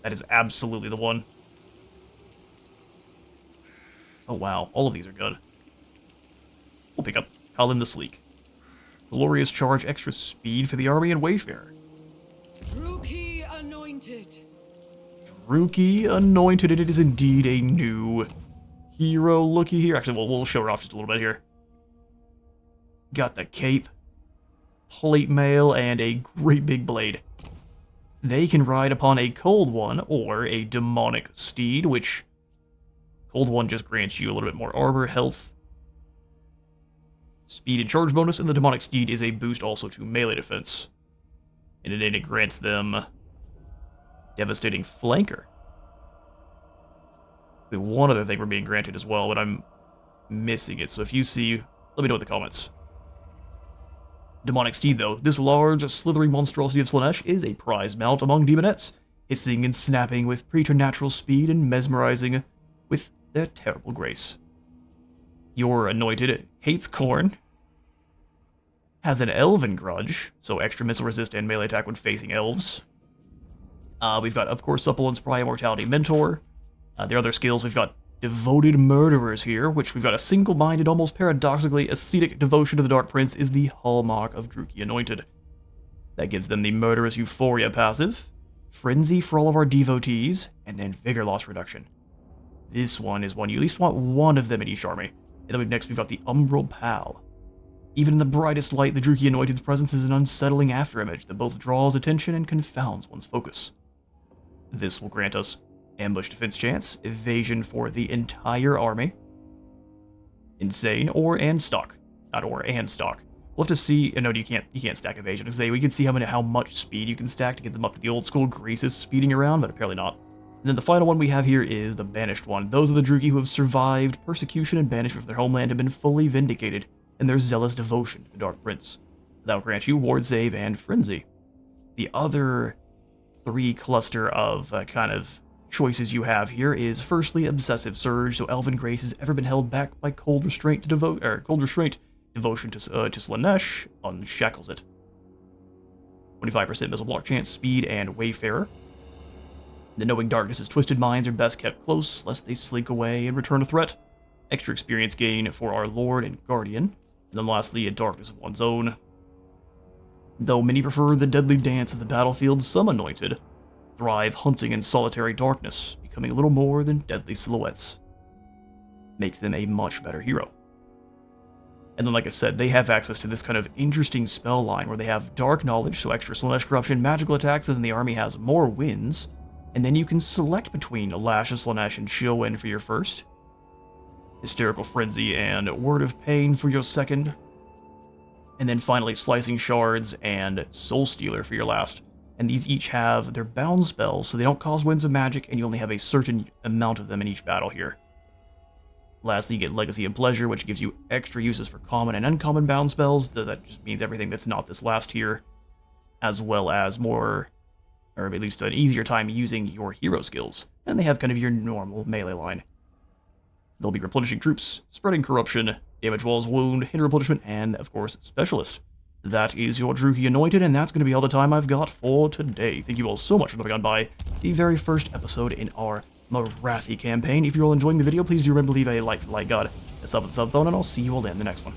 That is absolutely the one. Oh wow, all of these are good. We'll pick up Colin the Sleek. Glorious charge, extra speed for the army, and Wayfarer. Druki anointed. Druki Anointed, it is indeed a new hero looky here. Actually, we'll show her off just a little bit here. Got the cape, plate mail, and a great big blade. They can ride upon a cold one or a demonic steed, which cold one just grants you a little bit more armor, health, speed, and charge bonus, and the demonic steed is a boost also to melee defense. And then it grants them devastating flanker. The one other thing we're being granted as well, but I'm missing it. So if you see, let me know in the comments. Demonic steed, though, this large, slithering monstrosity of Slaanesh is a prize mount among demonettes, hissing and snapping with preternatural speed and mesmerizing with their terrible grace. Your Anointed hates corn, has an elven grudge, so extra missile resist and melee attack when facing elves. We've got, of course, Supplements, Pry, Immortality, Mentor. Their other skills, we've got Devoted Murderers here, which we've got a single-minded, almost paradoxically ascetic devotion to the Dark Prince is the hallmark of Druki Anointed. That gives them the Murderous Euphoria passive, Frenzy for all of our devotees, and then Vigor Loss Reduction. This one is one you at least want one of them in each army. And then next we've got the Umbral Pal. Even in the brightest light, the Druki Anointed's presence is an unsettling afterimage that both draws attention and confounds one's focus. This will grant us ambush defense chance, evasion for the entire army, insane, and stock. Not or, and stock. We'll have to see, no, you can't stack evasion. We can see how much speed you can stack to get them up to the old school Greases speeding around, but apparently not. And then the final one we have here is the Banished one. Those are the Druki who have survived persecution and banishment from their homeland have been fully vindicated in their zealous devotion to the Dark Prince. That will grant you Ward Save and Frenzy. The other three cluster of kind of choices you have here is firstly Obsessive Surge, so Elven Grace has ever been held back by Cold Restraint devotion to Slaanesh unshackles it. 25% missile block chance, speed, and Wayfarer. The Knowing Darkness's Twisted Minds are best kept close, lest they slink away and return a threat. Extra experience gain for our Lord and Guardian. And then lastly, a Darkness of one's own. Though many prefer the deadly dance of the battlefield, some Anointed thrive hunting in solitary darkness, becoming a little more than deadly silhouettes. Makes them a much better hero. And then, like I said, they have access to this kind of interesting spell line where they have Dark Knowledge, so extra Slaanesh Corruption, magical attacks, and then the army has more wins. And then you can select between Lash of Slaanesh and Chill Wind for your first, Hysterical Frenzy and Word of Pain for your second, and then finally Slicing Shards and Soul Stealer for your last. And these each have their bound spells, so they don't cause winds of magic, and you only have a certain amount of them in each battle here. Lastly, you get Legacy of Pleasure, which gives you extra uses for common and uncommon bound spells. That just means everything that's not this last tier, as well as more, or at least an easier time using your hero skills. And they have kind of your normal melee line. They'll be replenishing troops, spreading corruption, damage walls, wound, hidden replenishment, and, of course, specialist. That is your Druki Anointed, and that's going to be all the time I've got for today. Thank you all so much for coming on by the very first episode in our Morathi campaign. If you're all enjoying the video, please do remember to leave a like, God, a sub and sub thumb, and I'll see you all in the next one.